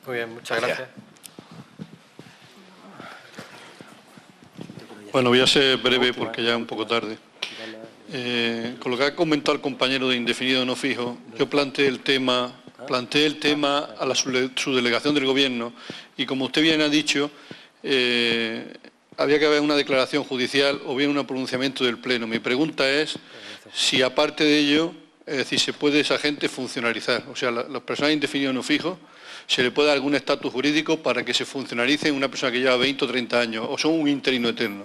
Muy bien, muchas gracias. Bueno, voy a ser breve porque ya es un poco tarde. Con lo que ha comentado el compañero de indefinido no fijo, yo planteé el tema a la subdelegación del Gobierno y, como usted bien ha dicho, había que haber una declaración judicial o bien un pronunciamiento del Pleno. Mi pregunta es si, aparte de ello, es decir, se puede esa gente funcionarizar, o sea, los personas indefinidos no fijos, se le puede dar algún estatus jurídico para que se funcionalice en una persona que lleva 20 o 30 años, o son un interino eterno.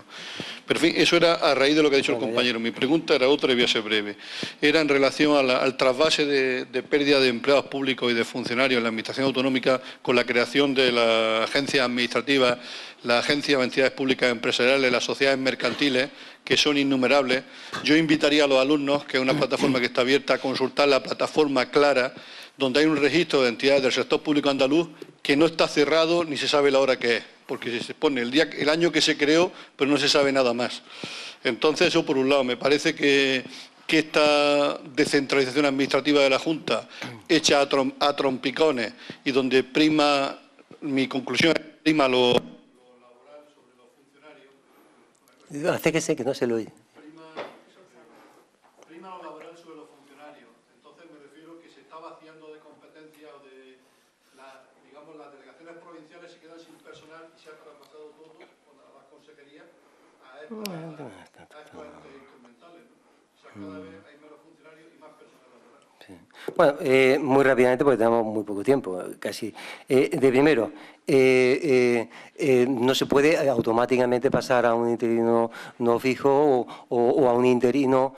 Pero, en fin, eso era a raíz de lo que ha dicho el compañero. Mi pregunta era otra y voy a ser breve. Era en relación al trasvase de pérdida de empleados públicos y de funcionarios en la Administración autonómica con la creación de las agencias administrativas, la Agencia de Entidades Públicas Empresariales, las sociedades mercantiles, que son innumerables. Yo invitaría a los alumnos, que es una plataforma que está abierta, a consultar la plataforma Clara, donde hay un registro de entidades del sector público andaluz que no está cerrado ni se sabe la hora que es, porque se pone el año que se creó, pero no se sabe nada más. Entonces, eso por un lado. Me parece que esta descentralización administrativa de la Junta, hecha a trompicones y donde prima, mi conclusión es, prima lo laboral sobre los funcionarios. Acérquese, que no se lo oye. Prima lo laboral sobre los funcionarios. Entonces me refiero que se está vaciando de competencia o de, digamos, las delegaciones provinciales se quedan sin personal y se ha traspasado todo con las consejerías a estos entes instrumentales, ¿no? O sea, cada vez hay menos funcionarios y más personal laboral. Sí. Bueno, muy rápidamente porque tenemos muy poco tiempo, casi. De primero, no se puede automáticamente pasar a un interino no fijo o a un interino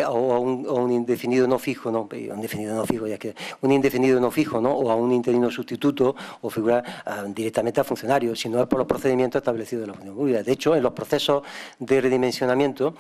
o a un indefinido no fijo, no, un indefinido no fijo, ya que un indefinido no fijo, ¿no? O a un interino sustituto o figurar directamente a funcionarios, si no es por los procedimientos establecidos en la función pública. De hecho, en los procesos de redimensionamiento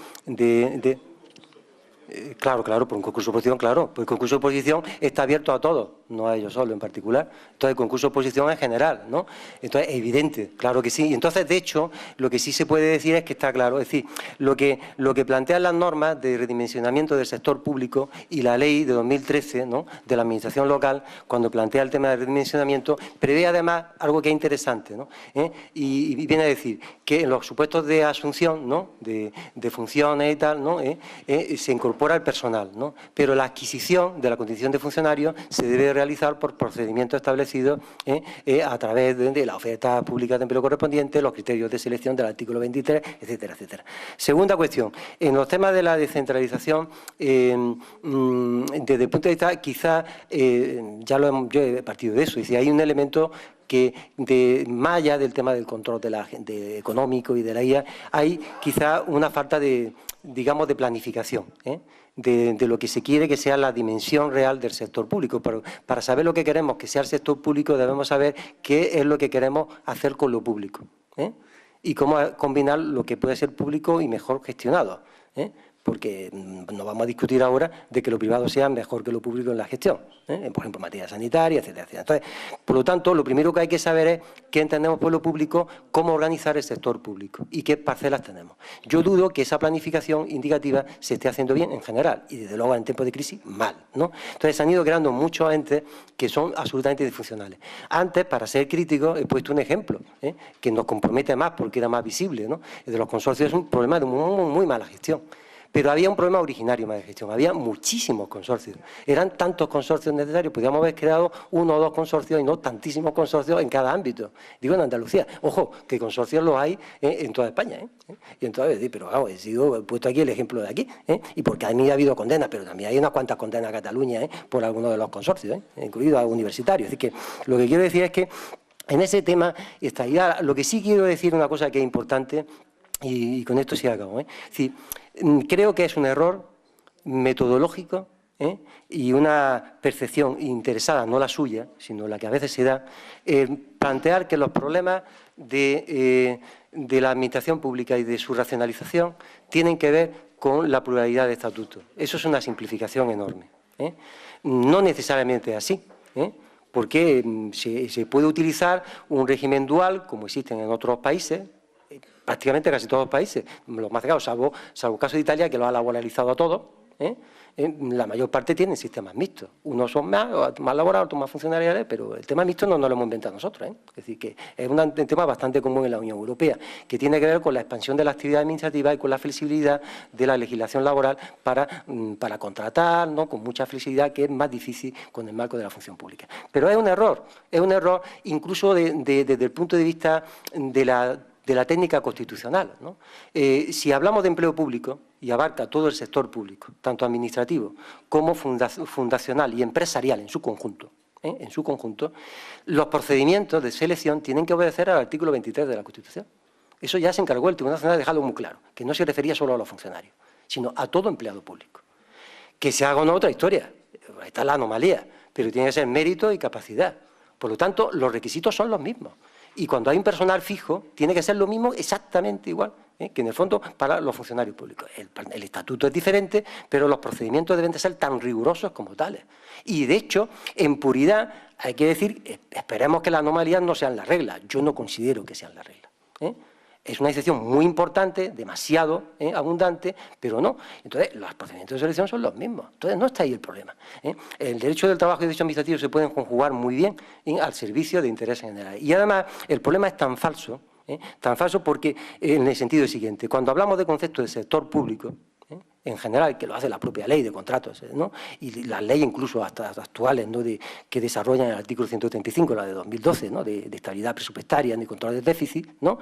Claro, por un concurso de oposición, claro. Pues el concurso de oposición está abierto a todos, no a ellos solos en particular. Entonces, el concurso de oposición en general, ¿no? Entonces, es evidente, claro que sí. Y entonces, de hecho, lo que sí se puede decir es que está claro. Es decir, lo que plantean las normas de redimensionamiento del sector público y la ley de 2013, ¿no?, de la administración local, cuando plantea el tema de redimensionamiento, prevé además algo que es interesante, ¿no? Y viene a decir que en los supuestos de asunción, ¿no?, de funciones y tal, ¿no?, se incorpora el personal, ¿no? Pero la adquisición de la condición de funcionario se debe realizar por procedimientos establecidos a través de la oferta pública de empleo correspondiente, los criterios de selección del artículo 23, etcétera, etcétera. Segunda cuestión, en los temas de la descentralización, desde el punto de vista, quizás, yo he partido de eso, y si hay un elemento que más allá del tema del control económico y de la IA, hay quizá una falta de, digamos, de planificación, de lo que se quiere que sea la dimensión real del sector público. Pero para saber lo que queremos que sea el sector público debemos saber qué es lo que queremos hacer con lo público, y cómo combinar lo que puede ser público y mejor gestionado, porque no vamos a discutir ahora de que lo privado sea mejor que lo público en la gestión, por ejemplo, en materia sanitaria, etcétera, etcétera. Entonces, por lo tanto, lo primero que hay que saber es qué entendemos por lo público, cómo organizar el sector público y qué parcelas tenemos. Yo dudo que esa planificación indicativa se esté haciendo bien en general y, desde luego, en tiempos de crisis, mal, ¿no? Entonces, se han ido creando muchos entes que son absolutamente disfuncionales. Antes, para ser crítico, he puesto un ejemplo, que nos compromete más porque era más visible, ¿no? El de los consorcios es un problema de muy mala gestión. Pero había un problema originario más de gestión, había muchísimos consorcios. Eran tantos consorcios necesarios, podíamos haber creado 1 o 2 consorcios y no tantísimos consorcios en cada ámbito. Digo, en Andalucía. Ojo, que consorcios los hay en toda España. Y entonces, pero vamos, he puesto aquí el ejemplo de aquí, y porque a mí ha habido condenas, pero también hay unas cuantas condenas a Cataluña por algunos de los consorcios, incluidos a universitarios. Es decir, que lo que quiero decir es que en ese tema estaría. Lo que sí quiero decir, una cosa que es importante, y con esto sí acabo, es decir, creo que es un error metodológico y una percepción interesada, no la suya, sino la que a veces se da, plantear que los problemas de la administración pública y de su racionalización tienen que ver con la pluralidad de estatutos. Eso es una simplificación enorme. No necesariamente es así, porque se puede utilizar un régimen dual, como existen en otros países, prácticamente casi todos los países, los más cercanos, salvo el caso de Italia, que lo ha laboralizado a todos, la mayor parte tienen sistemas mixtos. Unos son más laborales, otros más funcionariales, pero el tema mixto no lo hemos inventado nosotros. Es decir, que es un tema bastante común en la Unión Europea, que tiene que ver con la expansión de la actividad administrativa y con la flexibilidad de la legislación laboral para contratar, ¿no?, con mucha flexibilidad, que es más difícil con el marco de la función pública. Pero es un error incluso desde el punto de vista de la técnica constitucional, ¿no? Si hablamos de empleo público y abarca todo el sector público, tanto administrativo como fundacional y empresarial en su conjunto, los procedimientos de selección tienen que obedecer al artículo 23 de la Constitución. Eso ya se encargó el Tribunal Nacional de dejarlo muy claro, que no se refería solo a los funcionarios, sino a todo empleado público. Que se haga una otra historia, está la anomalía, pero tiene que ser mérito y capacidad. Por lo tanto, los requisitos son los mismos. Y cuando hay un personal fijo, tiene que ser lo mismo, exactamente igual, que en el fondo para los funcionarios públicos. El estatuto es diferente, pero los procedimientos deben de ser tan rigurosos como tales. Y, de hecho, en puridad, hay que decir, esperemos que las anomalías no sean la regla. Yo no considero que sean la regla. Es una excepción muy importante, demasiado abundante, pero no. Entonces, los procedimientos de selección son los mismos. Entonces, no está ahí el problema. El derecho del trabajo y el derecho administrativo se pueden conjugar muy bien al servicio de interés general. Y además, el problema es tan falso porque, en el sentido siguiente, cuando hablamos de conceptos de sector público, en general, que lo hace la propia ley de contratos, ¿no?, y las leyes incluso hasta actuales, ¿no?, que desarrollan el artículo 135, la de 2012, ¿no?, de estabilidad presupuestaria, de control del déficit, ¿no?,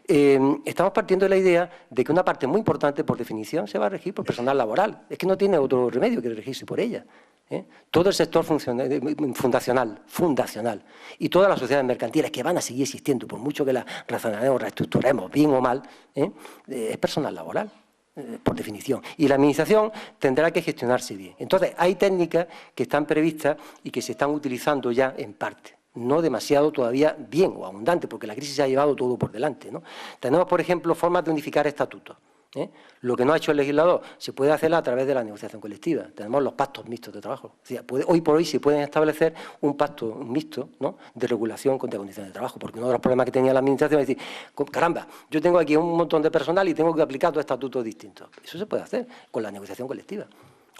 estamos partiendo de la idea de que una parte muy importante, por definición, se va a regir por personal laboral. Es que no tiene otro remedio que regirse por ella. Todo el sector fundacional y todas las sociedades mercantiles que van a seguir existiendo, por mucho que las razonaremos, reestructuremos, bien o mal, es personal laboral, por definición. Y la Administración tendrá que gestionarse bien. Entonces, hay técnicas que están previstas y que se están utilizando ya en parte. No demasiado todavía bien o abundante, porque la crisis se ha llevado todo por delante, ¿no? Tenemos, por ejemplo, formas de unificar estatutos. Lo que no ha hecho el legislador se puede hacer a través de la negociación colectiva. Tenemos los pactos mixtos de trabajo. O sea, hoy por hoy se pueden establecer un pacto mixto, ¿no?, de regulación contra condiciones de trabajo, porque uno de los problemas que tenía la Administración es decir, caramba, yo tengo aquí un montón de personal y tengo que aplicar dos estatutos distintos. Eso se puede hacer con la negociación colectiva.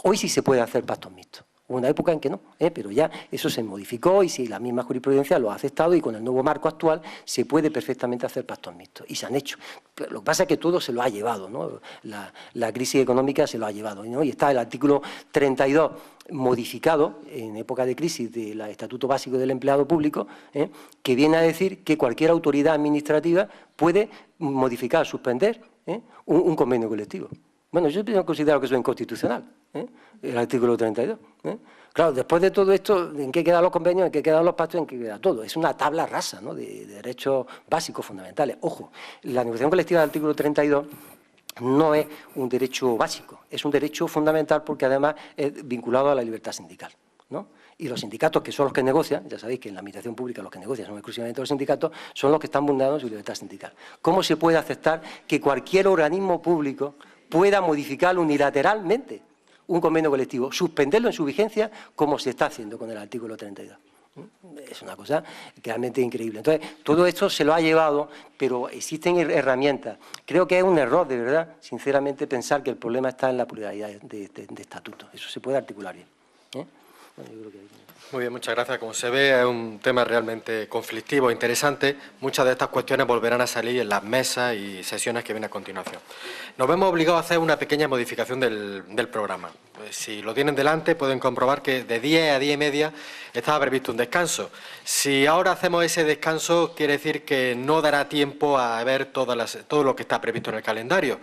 Hoy sí se puede hacer pactos mixtos. Hubo una época en que no, pero ya eso se modificó y si la misma jurisprudencia lo ha aceptado y con el nuevo marco actual se puede perfectamente hacer pactos mixtos y se han hecho. Pero lo que pasa es que todo se lo ha llevado, ¿no? La crisis económica se lo ha llevado, ¿no? Y está el artículo 32 modificado en época de crisis del Estatuto Básico del Empleado Público, que viene a decir que cualquier autoridad administrativa puede modificar, suspender un convenio colectivo. Bueno, yo considero que eso es inconstitucional, el artículo 32. Claro, después de todo esto, ¿en qué quedan los convenios? ¿En qué quedan los pactos? ¿En qué queda todo? Es una tabla rasa, ¿no?, de derechos básicos fundamentales. Ojo, la negociación colectiva del artículo 32 no es un derecho básico, es un derecho fundamental porque además es vinculado a la libertad sindical, ¿no? Y los sindicatos, que son los que negocian, ya sabéis que en la administración pública los que negocian son exclusivamente los sindicatos, son los que están vulnerando su libertad sindical. ¿Cómo se puede aceptar que cualquier organismo público pueda modificar unilateralmente un convenio colectivo, suspenderlo en su vigencia, como se está haciendo con el artículo 32? Es una cosa realmente increíble. Entonces, todo esto se lo ha llevado, pero existen herramientas. Creo que es un error, de verdad, sinceramente, pensar que el problema está en la pluralidad de estatutos. Eso se puede articular bien. Bueno, yo creo que... Muy bien, muchas gracias. Como se ve, es un tema realmente conflictivo, interesante. Muchas de estas cuestiones volverán a salir en las mesas y sesiones que vienen a continuación. Nos vemos obligados a hacer una pequeña modificación del programa. Si lo tienen delante, pueden comprobar que de 10 a 10 y media estaba previsto un descanso. Si ahora hacemos ese descanso, quiere decir que no dará tiempo a ver todo lo que está previsto en el calendario.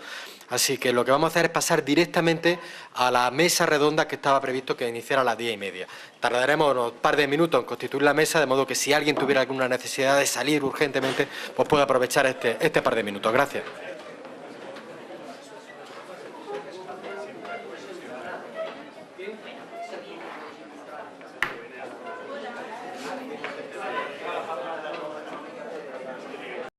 Así que lo que vamos a hacer es pasar directamente a la mesa redonda que estaba previsto que iniciara a las 10 y media. Tardaremos unos par de minutos en constituir la mesa, de modo que si alguien tuviera alguna necesidad de salir urgentemente, pues puede aprovechar este par de minutos. Gracias.